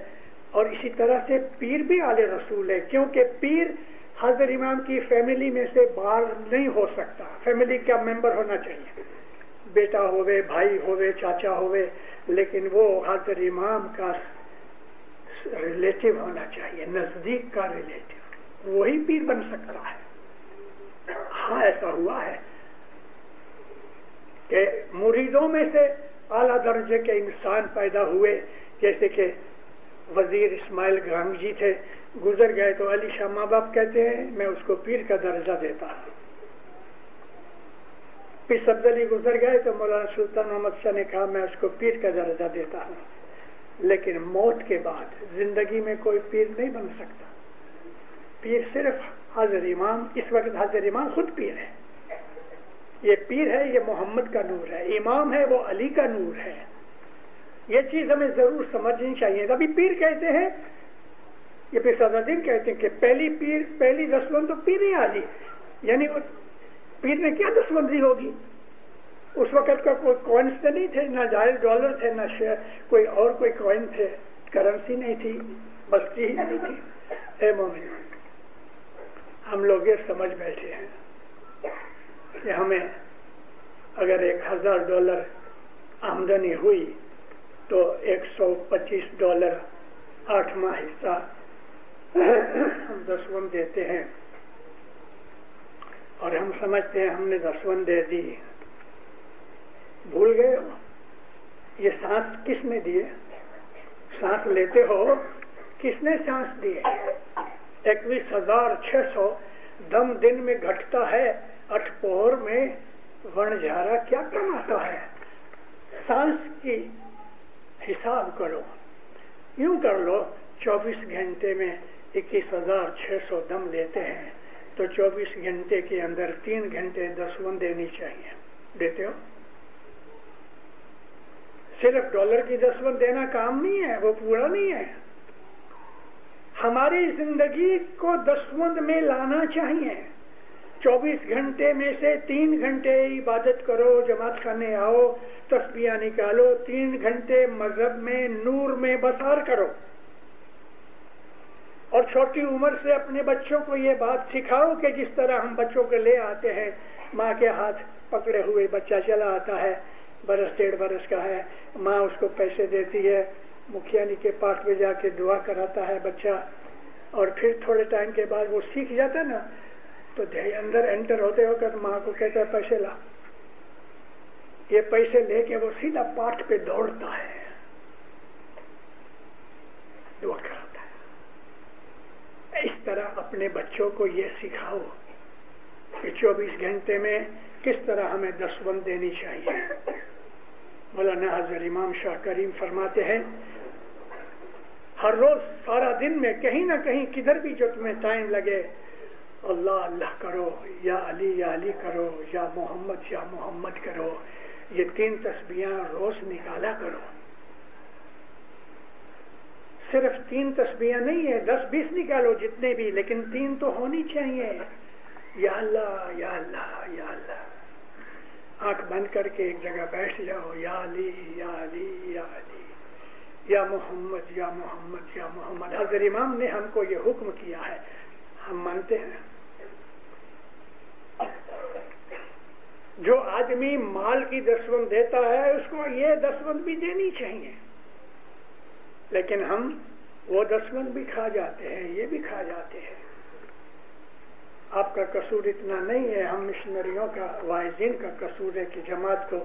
Speaker 1: اور اسی طرح سے پیر بھی آل رسول ہے، کیونکہ پیر حاضر امام کی فیملی میں سے باہر نہیں ہو سکتا۔ فیملی کا ممبر ہونا چاہیے، بیٹا ہوئے، بھائی ہوئے، چاچا ہوئے، لیکن وہ حاضر امام کا ریلیٹو ہونا چاہیے، نزدیک کا ریلیٹو، وہی پیر بن سکتا ہے۔ ہاں ایسا ہوا ہے کہ مریدوں میں سے اعلیٰ درجے کے انسان پیدا ہوئے، جیسے کہ وزیر اسماعیل گرانگ جی تھے، گزر گئے تو علی شاہ ماں باپ کہتے ہیں میں اس کو پیر کا درجہ دیتا ہوں۔ پھر سبز علی گزر گئے تو مولانا سلطان محمد شاہ نے کہا میں اس کو پیر کا درجہ دیتا ہوں۔ لیکن موت کے بعد زندگی میں کوئی پیر نہیں بن سکتا۔ پیر صرف حاضر امام، اس وقت حاضر امام خود پیر ہے، یہ پیر ہے، یہ محمد کا نور ہے، امام ہے وہ علی کا نور ہے۔ یہ چیز ہمیں ضرور سمجھنی چاہیے۔ ابھی پیر کہتے ہیں، یہ پیر صدرالدین کہتے ہیں کہ پہلی دستبند تو پیر ہی علی، یعنی وہ پیر نے کیا دستبندی ہوگی؟ اس وقت کا کوئی کوائنس تو نہیں تھے، نہ جائز ڈالر تھے، نہ کوئی اور کوئی کوائن تھے، کرنسی نہیں تھی، بستی ہی نہیں تھی۔ اے مومن، ہم لوگ یہ سمجھ بیٹھے ہیں کہ ہمیں اگر $1000 آمدنی ہوئی تو $125 8واں حصہ ہم دسوند دیتے ہیں، اور ہم سمجھتے ہیں ہم نے دسوند دے دی۔ بھول گئے ہو یہ سانس کس نے دیے؟ سانس لیتے ہو کس نے سانس دیے؟ 21,600 دم دن میں گھٹتا ہے، 8 پہر میں ونجھارا کیا کماتا ہے؟ سانس کی حساب کرو، یوں کر لو 24 گھنٹے میں 21,600 دم لیتے ہیں تو 24 گھنٹے کے اندر 3 گھنٹے دسوند دینی چاہیے۔ دیتے ہو؟ صرف ڈالر کی دسوند دینا کام نہیں ہے، وہ پورا نہیں ہے۔ ہماری زندگی کو دسوند میں لانا چاہیے۔ 24 گھنٹے میں سے 3 گھنٹے عبادت کرو، جماعت خانے آؤ، تسبیحاں نکالو، 3 گھنٹے مذہب میں نور میں بسار کرو، اور چھوٹی عمر سے اپنے بچوں کو یہ بات سکھاؤ کہ جس طرح ہم بچوں کو لے آتے ہیں، ماں کے ہاتھ پکڑے ہوئے بچہ چلا آتا ہے، 1.5 برس کا ہے، ماں اس کو پیسے دیتی ہے، مکھیانی کے پاٹ میں جا کے دعا کراتا ہے بچہ، اور پھر تھوڑے ٹائم کے بعد وہ سیکھ جاتا ہے نا، تو اندر انٹر ہوتے ہو کر ماں کو کہتا ہے پیسے لا، یہ پیسے لے کے وہ سیدھا پاٹ پہ دوڑتا ہے، دعا کراتا ہے۔ اس طرح اپنے بچوں کو یہ سکھاؤ کہ 24 گھنٹے میں کس طرح ہمیں دسوند دینی چاہیے۔ مولانا حضرت امام شاہ کریم فرماتے ہیں ہر روز سارا دن میں کہیں نہ کہیں کدھر بھی جو تمہیں ٹائم لگے، اللہ اللہ کرو، یا علی کرو، یا محمد کرو، یہ 3 تسبیحاں روز نکالا کرو۔ صرف 3 تسبیحاں نہیں ہے، 10-20 نکالو جتنے بھی، لیکن 3 تو ہونی چاہیے۔ یا اللہ یا اللہ یا اللہ، آنکھ بند کر کے ایک جگہ بیٹھ جاؤ، یا علی یا علی یا علی، یا محمد یا محمد یا محمد۔ حضرت امام نے ہم کو یہ حکم کیا ہے، ہم مانتے ہیں۔ جو آدمی مال کی دسوند دیتا ہے اس کو یہ دسوند بھی دینی چاہیے، لیکن ہم وہ دسوند بھی کھا جاتے ہیں، یہ بھی کھا جاتے ہیں۔ آپ کا قصور اتنا نہیں ہے، ہم مشنریوں کا، واعظین کا قصور ہے کہ جماعت کو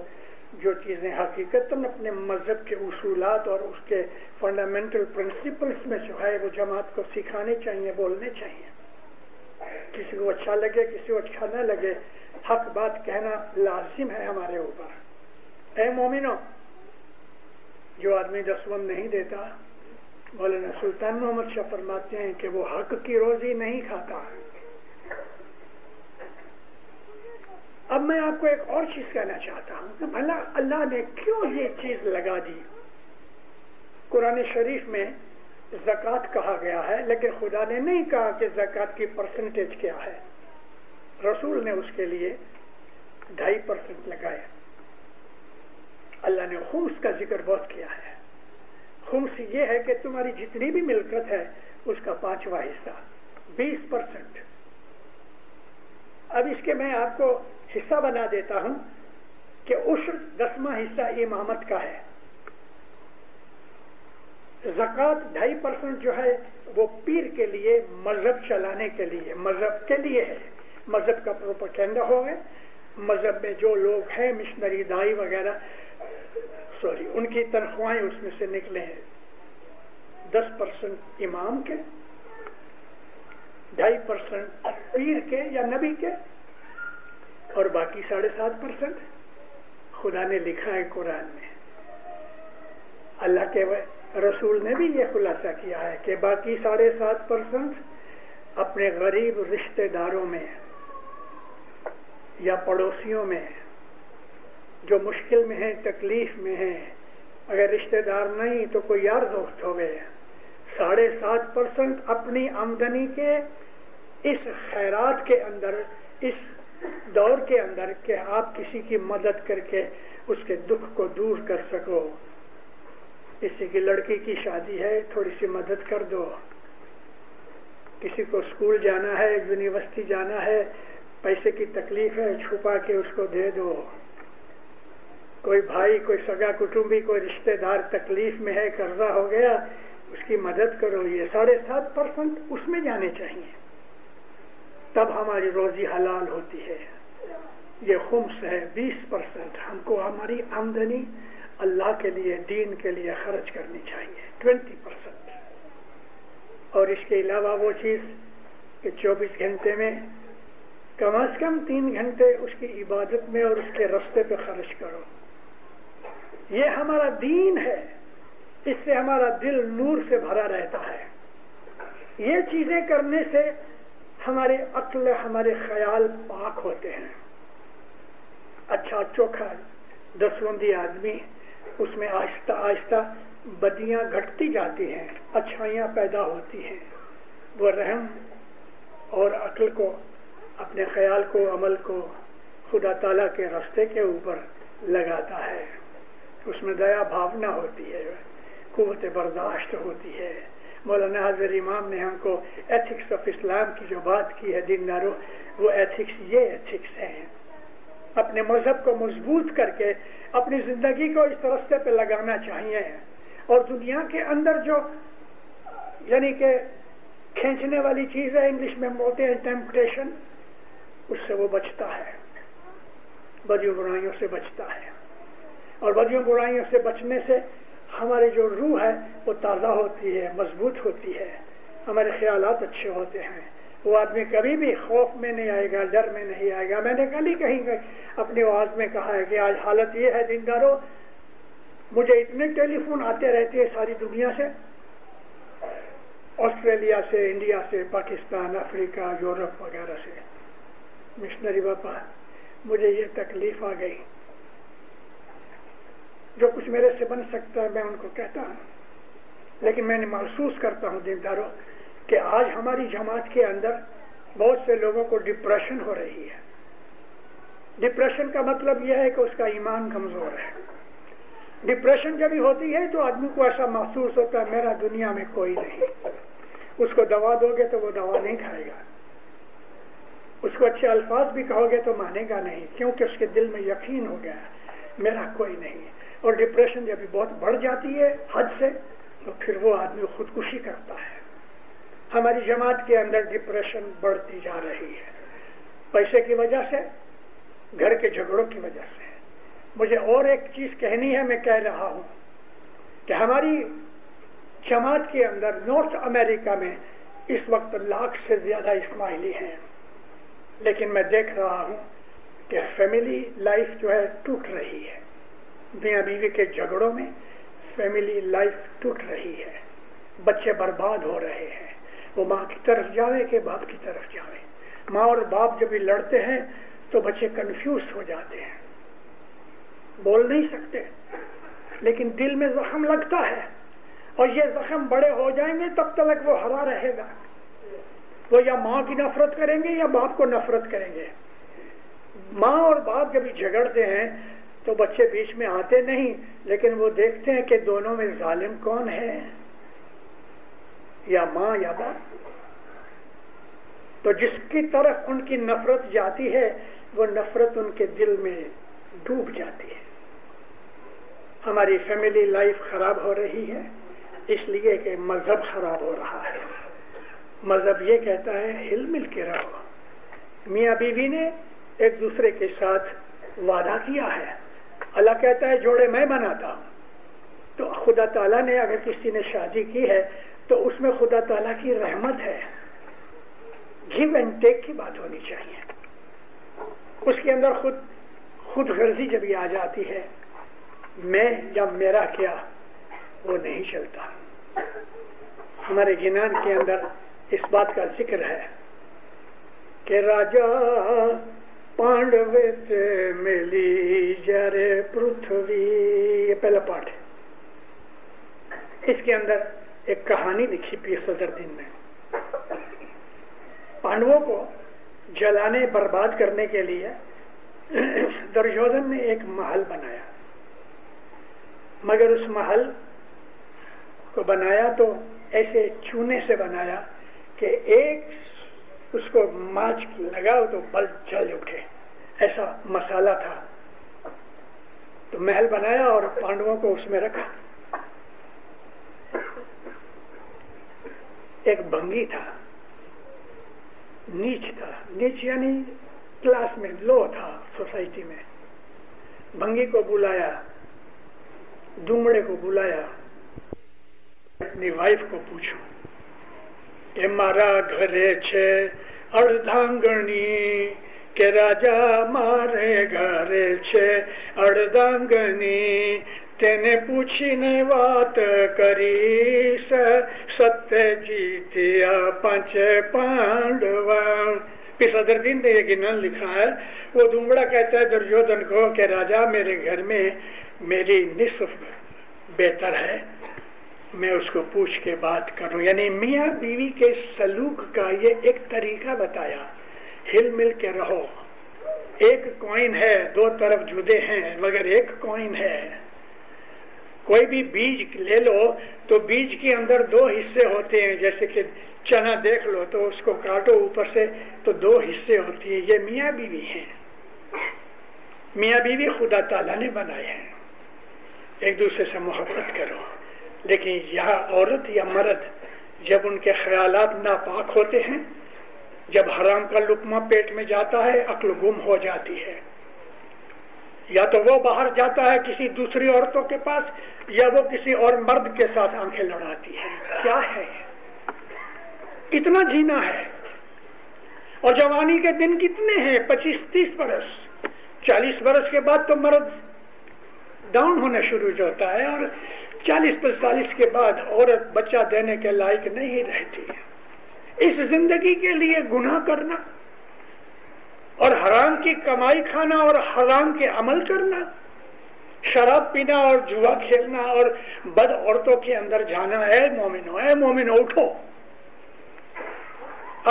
Speaker 1: جو چیزیں حقیقتاً اپنے مذہب کے اصولات اور اس کے فنڈامنٹل پرنسپلز میں جو ہے وہ جماعت کو سکھانے چاہیے، بولنے چاہیے۔ کسی کو اچھا لگے کسی کو اچھا نہ لگے، حق بات کہنا لازم ہے ہمارے اوپر۔ اے مومنو، جو آدمی دسوند نہیں دیتا، مولانا سلطان محمد شاہ فرماتے ہیں کہ وہ حق کی روزی نہیں کھاتا۔ اب میں آپ کو ایک اور چیز کہنا چاہتا ہوں کہ بھلا اللہ نے کیوں یہ چیز لگا دی؟ قرآن شریف میں زکوٰۃ کہا گیا ہے، لیکن خدا نے نہیں کہا کہ زکوٰۃ کی پرسنٹیج کیا ہے۔ رسول نے اس کے لیے 2.5% لگائے۔ اللہ نے خمس کا ذکر بہت کیا ہے۔ خمس یہ ہے کہ تمہاری جتنی بھی ملکت ہے اس کا 5واں حصہ، 20%۔ اب اس کے میں آپ کو حصہ بنا دیتا ہوں کہ عشر 10واں حصہ امامت کا ہے، زکوٰۃ 2.5% جو ہے وہ پیر کے لیے، مذہب چلانے کے لیے، مذہب کے لیے ہے، مذہب کا پروپیگنڈا ہو گئے. مذہب میں جو لوگ ہیں مشنری دائی وغیرہ، ان کی تنخواہیں اس میں سے نکلے ہیں. 10% امام کے، 2.5% پیر کے یا نبی کے، اور باقی 7.5% خدا نے لکھا ہے قرآن میں. اللہ کے رسول نے بھی یہ خلاصہ کیا ہے کہ باقی 7.5% اپنے غریب رشتہ داروں میں یا پڑوسیوں میں جو مشکل میں ہیں، تکلیف میں ہیں. اگر رشتہ دار نہیں تو کوئی یار دوست ہو گئے. 7.5% اپنی آمدنی کے اس خیرات کے اندر، اس دور کے اندر کہ آپ کسی کی مدد کر کے اس کے دکھ کو دور کر سکو. کسی کی لڑکی کی شادی ہے، تھوڑی سی مدد کر دو. کسی کو اسکول جانا ہے، یونیورسٹی جانا ہے، پیسے کی تکلیف ہے، چھپا کے اس کو دے دو. کوئی بھائی، کوئی سگا کٹمبی، کوئی رشتہ دار تکلیف میں ہے، قرضہ ہو گیا، اس کی مدد کرو. یہ 7.5% اس میں جانے چاہیے، تب ہماری روزی حلال ہوتی ہے. یہ خمس ہے. 20% ہم کو ہماری آمدنی اللہ کے لیے، دین کے لیے خرچ کرنی چاہیے. 20%. اور اس کے علاوہ وہ چیز کہ 24 گھنٹے میں کم از کم 3 گھنٹے اس کی عبادت میں اور اس کے راستے پہ خرچ کرو. یہ ہمارا دین ہے، اس سے ہمارا دل نور سے بھرا رہتا ہے. یہ چیزیں کرنے سے ہماری عقل، ہمارے خیال پاک ہوتے ہیں. اچھا چوکھا 10 آدمی، اس میں آہستہ آہستہ بدیاں گھٹتی جاتی ہیں، اچھائیاں پیدا ہوتی ہیں. وہ رحم اور عقل کو، اپنے خیال کو، عمل کو خدا تعالیٰ کے راستے کے اوپر لگاتا ہے. اس میں دیا بھاونا ہوتی ہے، قوت برداشت ہوتی ہے. مولانا حضرت امام نے ہم کو ایتھکس آف اسلام کی جو بات کی ہے دینداروں، وہ ایتھکس یہ ایتھکس ہیں. اپنے مذہب کو مضبوط کر کے اپنی زندگی کو اس راستے پہ لگانا چاہیے. اور دنیا کے اندر جو یعنی کہ کھینچنے والی چیز ہے، انگلش میں بولتے ہیں ٹیمپٹیشن، اس سے وہ بچتا ہے، بدیوں برائیوں سے بچتا ہے. اور بدیوں برائیوں سے بچنے سے ہماری جو روح ہے وہ تازہ ہوتی ہے، مضبوط ہوتی ہے، ہمارے خیالات اچھے ہوتے ہیں. وہ آدمی کبھی بھی خوف میں نہیں آئے گا، ڈر میں نہیں آئے گا. میں نے کل ہی کہیں اپنی آواز میں کہا ہے کہ آج حالت یہ ہے دینداروں، مجھے اتنے ٹیلی فون آتے رہتے ہیں ساری دنیا سے، آسٹریلیا سے، انڈیا سے، پاکستان، افریقہ، یورپ وغیرہ سے. مشنری باپا مجھے یہ تکلیف آ گئی، جو کچھ میرے سے بن سکتا ہے میں ان کو کہتا ہوں. لیکن میں نے محسوس کرتا ہوں دینداروں کہ آج ہماری جماعت کے اندر بہت سے لوگوں کو ڈپریشن ہو رہی ہے. ڈپریشن کا مطلب یہ ہے کہ اس کا ایمان کمزور ہے. ڈپریشن جب ہوتی ہے تو آدمی کو ایسا محسوس ہوتا ہے میرا دنیا میں کوئی نہیں. اس کو دوا دو گے تو وہ دوا نہیں کھائے گا، اس کو اچھے الفاظ بھی کہو گے تو مانے گا نہیں، کیونکہ اس کے دل میں یقین ہو گیا میرا کوئی نہیں. اور ڈپریشن جب بہت بڑھ جاتی ہے حد سے تو پھر وہ آدمی خودکشی کرتا ہے. ہماری جماعت کے اندر ڈپریشن بڑھتی جا رہی ہے، پیسے کی وجہ سے، گھر کے جھگڑوں کی وجہ سے. مجھے اور ایک چیز کہنی ہے، میں کہہ رہا ہوں کہ ہماری جماعت کے اندر نارتھ امریکہ میں اس وقت 1,00,000 سے زیادہ اسماعیلی ہیں. لیکن میں دیکھ رہا ہوں کہ فیملی لائف جو ہے ٹوٹ رہی ہے. میاں بیوی کے جھگڑوں میں فیملی لائف ٹوٹ رہی ہے، بچے برباد ہو رہے ہیں. وہ ماں کی طرف جاوے کہ باپ کی طرف جاوے. ماں اور باپ جب بھی لڑتے ہیں تو بچے کنفیوز ہو جاتے ہیں، بول نہیں سکتے، لیکن دل میں زخم لگتا ہے. اور یہ زخم بڑے ہو جائیں گے تب تک وہ ہرا رہے گا. وہ یا ماں کی نفرت کریں گے یا باپ کو نفرت کریں گے. ماں اور باپ جب جھگڑتے ہیں تو بچے بیچ میں آتے نہیں، لیکن وہ دیکھتے ہیں کہ دونوں میں ظالم کون ہے، یا ماں یا باپ. تو جس کی طرف ان کی نفرت جاتی ہے وہ نفرت ان کے دل میں ڈوب جاتی ہے. ہماری فیملی لائف خراب ہو رہی ہے. اس لیے کہ مذہب خراب ہو رہا ہے. مذہب یہ کہتا ہے ہل مل کے رہو. میاں بیوی نے ایک دوسرے کے ساتھ وعدہ کیا ہے. اللہ کہتا ہے جوڑے میں بناتا ہوں. تو خدا تعالیٰ نے اگر کسی نے شادی کی ہے تو اس میں خدا تعالیٰ کی رحمت ہے. گیو اینڈ ٹیک کی بات ہونی چاہیے. اس کے اندر خود غرضی جب یہ آ جاتی ہے میں یا میرا کیا وہ نہیں چلتا. ہمارے گنان کے اندر اس بات کا ذکر ہے کہ راجا پانڈوت ملی جرے پرتھوی. یہ پہلا پارٹ ہے. اس کے اندر ایک کہانی لکھی پیر صدرالدین نے. پانڈووں کو جلانے برباد کرنے کے لیے دریودھن نے ایک محل بنایا. مگر اس محل کو بنایا تو ایسے چونے سے بنایا کہ ایک اس کو ماچ لگاؤ تو بلب جل اٹھے. ایسا مسالہ تھا. تو محل بنایا اور پانڈووں کو اس میں رکھا. ایک بھنگی تھا. نیچ تھا. نیچ یعنی کلاس میں لو تھا سوسائٹی میں. بھنگی کو بلایا, دومڑے کو بلایا. اپنی وائف کو پوچھو کہ مارا گھرے چھے اردھانگنی کہ راجا مارے گھرے چھے اردھانگنی تینے پوچھی نے بات کری ستیہ جیتیا پانچ پانڈواں. پھر صدرالدین نے یہ گنان لکھا ہے. وہ دومڑا کہتا ہے دریودھن کو کہ راجا میرے گھر میں میری نصف بہتر ہے, میں اس کو پوچھ کے بات کروں. یعنی میاں بیوی کے سلوک کا یہ ایک طریقہ بتایا. ہل مل کے رہو. ایک کوئن ہے, دو طرف جدے ہیں مگر ایک کوئن ہے. کوئی بھی بیج لے لو تو بیج کے اندر دو حصے ہوتے ہیں. جیسے کہ چنا دیکھ لو تو اس کو کاٹو اوپر سے تو دو حصے ہوتی ہیں. یہ میاں بیوی ہیں. میاں بیوی خدا تعالیٰ نے بنائے ہیں. ایک دوسرے سے محبت کرو. لیکن یہاں عورت یا مرد جب ان کے خیالات ناپاک ہوتے ہیں, جب حرام کا لقمہ پیٹ میں جاتا ہے عقل گم ہو جاتی ہے. یا تو وہ باہر جاتا ہے کسی دوسری عورتوں کے پاس یا وہ کسی اور مرد کے ساتھ آنکھیں لڑاتی ہے. کیا ہے اتنا جینا ہے. اور جوانی کے دن کتنے ہیں؟ 25-30 برس. 40 برس کے بعد تو مرد ڈاؤن ہونا شروع ہوتا ہے اور 40-45 کے بعد عورت بچہ دینے کے لائق نہیں رہتی. اس زندگی کے لیے گناہ کرنا اور حرام کی کمائی کھانا اور حرام کے عمل کرنا, شراب پینا اور جوا کھیلنا اور بد عورتوں کے اندر جانا. اے مومنو اٹھو,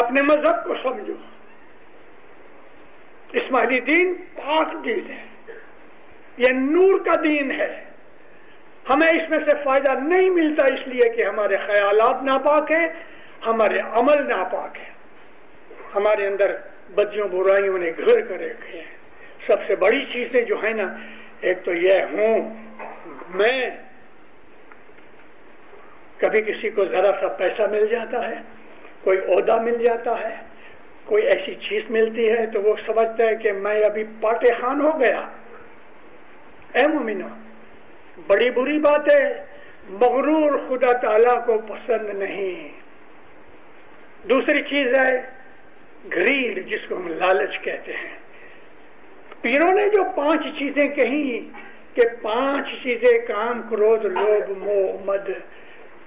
Speaker 1: اپنے مذہب کو سمجھو. اسماعیلی دین پاک دین ہے, یہ نور کا دین ہے. ہمیں اس میں سے فائدہ نہیں ملتا اس لیے کہ ہمارے خیالات ناپاک ہیں, ہمارے عمل ناپاک ہیں, ہمارے اندر بدیوں برائیوں نے گھر کر رکھے ہیں. سب سے بڑی چیزیں جو ہے نا, ایک تو یہ ہوں میں, کبھی کسی کو ذرا سا پیسہ مل جاتا ہے, کوئی عہدہ مل جاتا ہے, کوئی ایسی چیز ملتی ہے تو وہ سمجھتا ہے کہ میں ابھی پاٹے خان ہو گیا. اے مومنو, بڑی بری بات ہے. مغرور خدا تعالیٰ کو پسند نہیں. دوسری چیز ہے گریڈ, جس کو ہم لالچ کہتے ہیں. پیروں نے جو 5 چیزیں کہیں کہ 5 چیزیں کام, کرودھ, لوبھ, موہ, مد,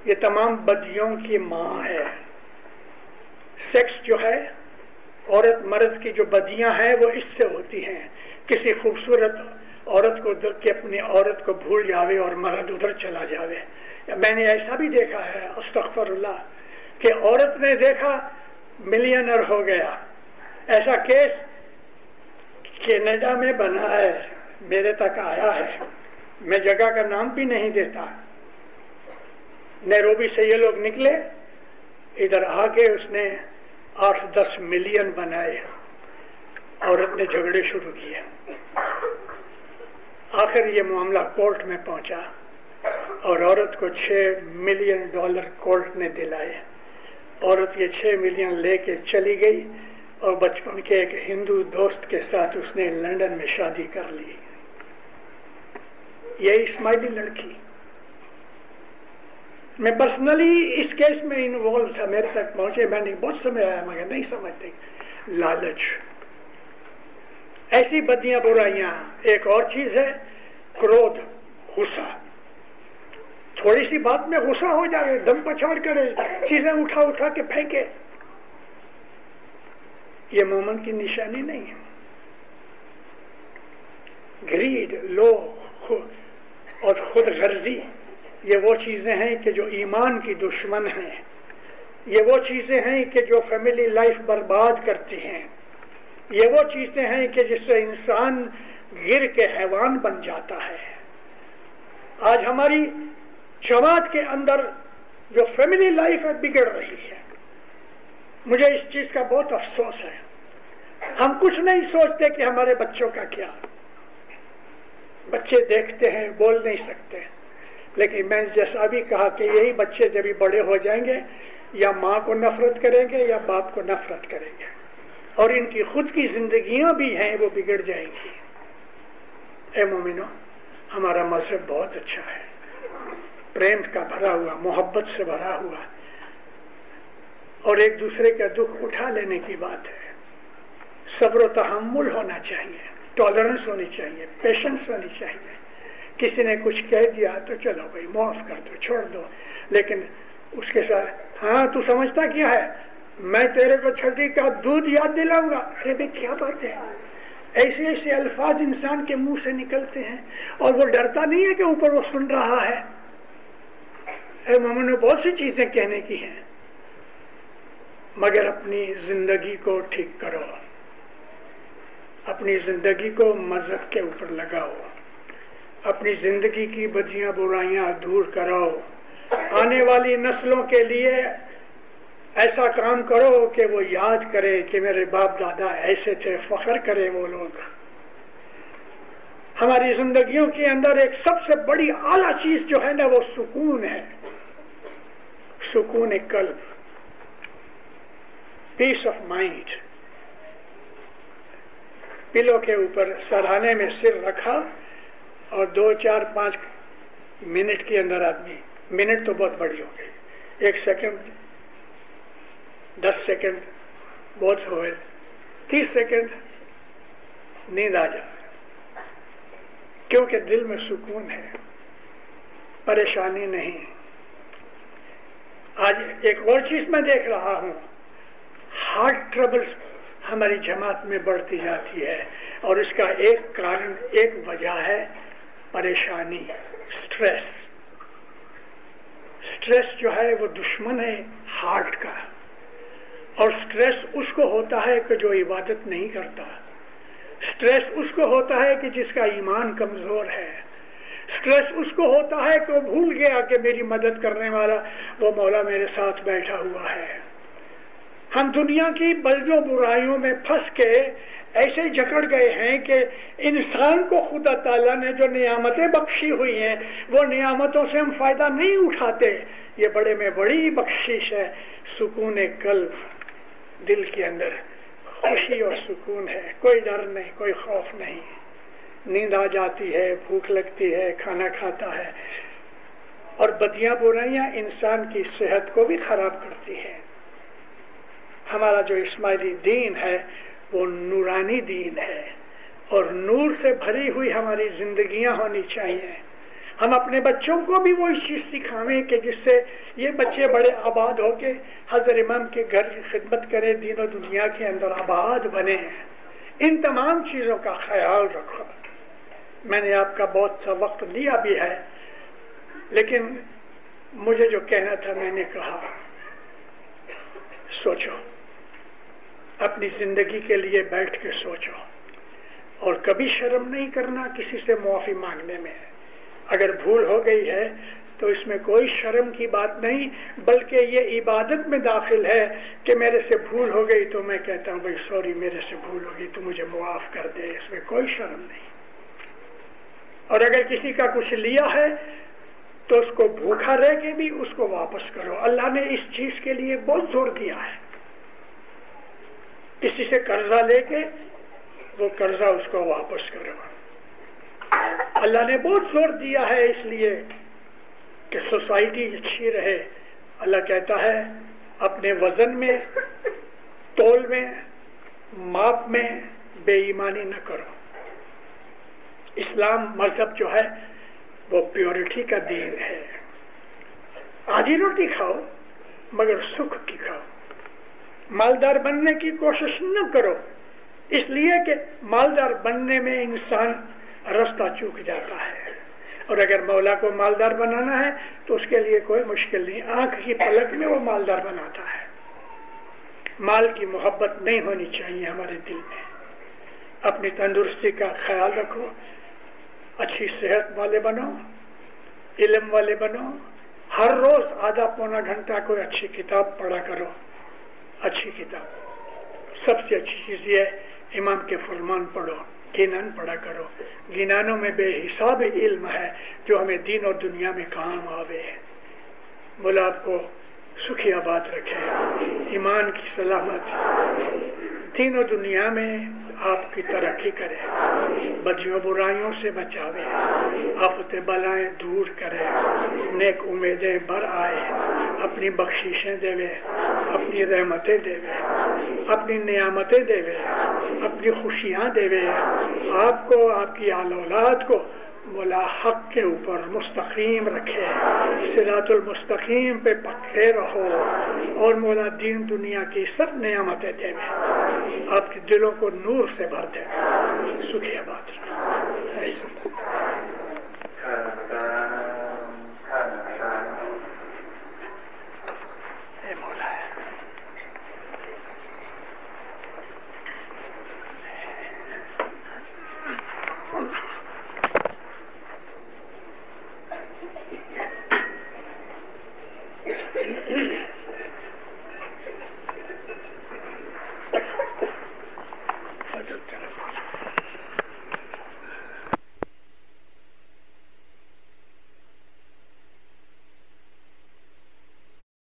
Speaker 1: یہ تمام بدیوں کی ماں ہے. سیکس جو ہے, عورت مرد کی جو بدیاں ہیں وہ اس سے ہوتی ہیں. کسی خوبصورت عورت کو دیکھ کے اپنی عورت کو بھول جاوے اور مرد ادھر چلا جاوے. میں نے ایسا بھی دیکھا ہے, استغفر اللہ, کہ عورت نے دیکھا ملینر ہو گیا. ایسا کیس کینیڈا میں بنا ہے, میرے تک آیا ہے, میں جگہ کا نام بھی نہیں دیتا. نیروبی سے یہ لوگ نکلے, ادھر آ کے اس نے 8-10 ملین بنائے. عورت نے جھگڑے شروع کیے. آخر یہ معاملہ کورٹ میں پہنچا. اور عورت کو $6 ملین کورٹ نے دلائے. عورت یہ 6 ملین لے کے چلی گئی اور بچپن کے ایک ہندو دوست کے ساتھ اس نے لندن میں شادی کر لی. یہ اسماعیلی لڑکی. میں پرسنلی اس کیس میں انوالو تھا, میرے تک پہنچے, میں نے بہت سمجھ آیا مگر نہیں سمجھتے. لالچ, ایسی بدیاں برائیاں. ایک اور چیز ہے کرودھ, غصہ. تھوڑی سی بات میں غصہ ہو جائے, دم پچھاڑ کرے, چیزیں اٹھا کے پھینکے. یہ مومن کی نشانی نہیں ہے. گریڈ, لوبھ اور خود غرضی, یہ وہ چیزیں ہیں کہ جو ایمان کی دشمن ہیں. یہ وہ چیزیں ہیں کہ جو فیملی لائف برباد کرتی ہیں. یہ وہ چیزیں ہیں کہ جس سے انسان گر کے حیوان بن جاتا ہے. آج ہماری جماعت کے اندر جو فیملی لائف ہے بگڑ رہی ہے. مجھے اس چیز کا بہت افسوس ہے. ہم کچھ نہیں سوچتے کہ ہمارے بچوں کا کیا. بچے دیکھتے ہیں, بول نہیں سکتے, لیکن میں نے جیسا بھی کہا کہ یہی بچے جب بڑے ہو جائیں گے یا ماں کو نفرت کریں گے یا باپ کو نفرت کریں گے, اور ان کی خود کی زندگیاں بھی ہیں وہ بگڑ جائیں گی. اے مومنو, ہمارا مذہب بہت اچھا ہے, پریم کا بھرا ہوا, محبت سے بھرا ہوا, اور ایک دوسرے کا دکھ اٹھا لینے کی بات ہے. صبر و تحمل ہونا چاہیے, ٹالرنس ہونی چاہیے, پیشنس ہونی چاہیے. کسی نے کچھ کہہ دیا تو چلو بھائی معاف کر دو, چھوڑ دو, لیکن اس کے ساتھ ہاں تو سمجھتا کیا ہے, میں تیرے کو چھٹی کا دودھ یاد دلاؤں گا. ارے بھائی کیا بات ہے. ایسے ایسے الفاظ انسان کے منہ سے نکلتے ہیں اور وہ ڈرتا نہیں ہے کہ اوپر وہ سن رہا ہے. اے مومنو, بہت سی چیزیں کہنے کی ہیں, مگر اپنی زندگی کو ٹھیک کرو. اپنی زندگی کو مذہب کے اوپر لگاؤ. اپنی زندگی کی بدیاں برائیاں دور کرو. آنے والی نسلوں کے لیے ایسا کام کرو کہ وہ یاد کرے کہ میرے باپ دادا ایسے تھے, فخر کرے وہ لوگ. ہماری زندگیوں کے اندر ایک سب سے بڑی اعلیٰ چیز جو ہے نا وہ سکون ہے, سکون قلب, پیس آف مائنڈ. پلو کے اوپر سرہانے میں سر رکھا اور 2, 4, 5 منٹ کے اندر آدمی, منٹ تو بہت بڑی ہو گئی, 1 سیکنڈ, 10 سیکنڈ بہت ہوئے, 30 سیکنڈ نیند آ جائے, کیونکہ دل میں سکون ہے, پریشانی نہیں. آج ایک اور چیز میں دیکھ رہا ہوں, ہارٹ ٹربلز ہماری جماعت میں بڑھتی جاتی ہے, اور اس کا ایک کارن, ایک وجہ ہے پریشانی, سٹریس. سٹریس جو ہے وہ دشمن ہے ہارٹ کا, اور سٹریس اس کو ہوتا ہے کہ جو عبادت نہیں کرتا. سٹریس اس کو ہوتا ہے کہ جس کا ایمان کمزور ہے. سٹریس اس کو ہوتا ہے کہ وہ بھول گیا کہ میری مدد کرنے والا وہ مولا میرے ساتھ بیٹھا ہوا ہے. ہم دنیا کی بلجوں برائیوں میں پھنس کے ایسے جکڑ گئے ہیں کہ انسان کو خدا تعالیٰ نے جو نعمتیں بخشی ہوئی ہیں وہ نعمتوں سے ہم فائدہ نہیں اٹھاتے. یہ بڑے میں بڑی بخشش ہے, سکون قلب. دل کے اندر خوشی اور سکون ہے, کوئی ڈر نہیں, کوئی خوف نہیں. نیند آ جاتی ہے, بھوک لگتی ہے, کھانا کھاتا ہے. اور بدیاں برائیاں انسان کی صحت کو بھی خراب کرتی ہیں. ہمارا جو اسماعیلی دین ہے وہ نورانی دین ہے, اور نور سے بھری ہوئی ہماری زندگیاں ہونی چاہیے. ہم اپنے بچوں کو بھی وہی چیز سکھاویں کہ جس سے یہ بچے بڑے آباد ہو کے حضرت امام کے گھر کی خدمت کریں, دین و دنیا کے اندر آباد بنے. ان تمام چیزوں کا خیال رکھو. میں نے آپ کا بہت سا وقت لیا بھی ہے, لیکن مجھے جو کہنا تھا میں نے کہا. سوچو, اپنی زندگی کے لیے بیٹھ کے سوچو, اور کبھی شرم نہیں کرنا کسی سے معافی مانگنے میں. اگر بھول ہو گئی ہے تو اس میں کوئی شرم کی بات نہیں, بلکہ یہ عبادت میں داخل ہے کہ میرے سے بھول ہو گئی تو میں کہتا ہوں بھائی سوری, میرے سے بھول ہو گئی, تو مجھے معاف کر دے. اس میں کوئی شرم نہیں. اور اگر کسی کا کچھ لیا ہے تو اس کو بھوکا رہ کے بھی اس کو واپس کرو. اللہ نے اس چیز کے لیے بہت زور دیا ہے. کسی سے قرضہ لے کے وہ قرضہ اس کو واپس کرو. اللہ نے بہت زور دیا ہے اس لیے کہ سوسائٹی اچھی رہے. اللہ کہتا ہے اپنے وزن میں، تول میں، ماپ میں بے ایمانی نہ کرو. اسلام مذہب جو ہے وہ پیورٹی کا دین ہے. آدھی روٹی کھاؤ مگر سکھ کی کھاؤ. مالدار بننے کی کوشش نہ کرو، اس لیے کہ مالدار بننے میں انسان رستہ چوک جاتا ہے. اور اگر مولا کو مالدار بنانا ہے تو اس کے لیے کوئی مشکل نہیں، آنکھ کی پلک میں وہ مالدار بناتا ہے. مال کی محبت نہیں ہونی چاہیے ہمارے دل میں. اپنی تندرستی کا خیال رکھو، اچھی صحت والے بنو، علم والے بنو. ہر روز آدھا پونا گھنٹہ کوئی اچھی کتاب پڑھا کرو. اچھی کتاب سب سے اچھی چیز یہ ہے، امام کے فرمان پڑھو، گنان پڑھا کرو. گنانوں میں بے حساب علم ہے جو ہمیں دین اور دنیا میں کام آوے. مولا آپ کو سکھی آباد رکھے، ایمان کی سلامت، دین و دنیا میں آپ کی ترقی کرے، بدیوں برائیوں سے بچاوے، آفت بلائیں دور کرے، نیک امیدیں بر آئے، اپنی بخشیشیں دے، اپنی رحمتیں دے، اپنی نعمتیں دے، اپنی خوشیاں دے. آپ کو، آپ کی آل اولاد کو مولا حق کے اوپر مستقیم رکھے، صراط المستقیم پہ پکے رہو، اور مولا دین دنیا کی سب نعمتیں دے، آپ کے دلوں کو نور سے بھر دے. سکھی آباد اے مولا.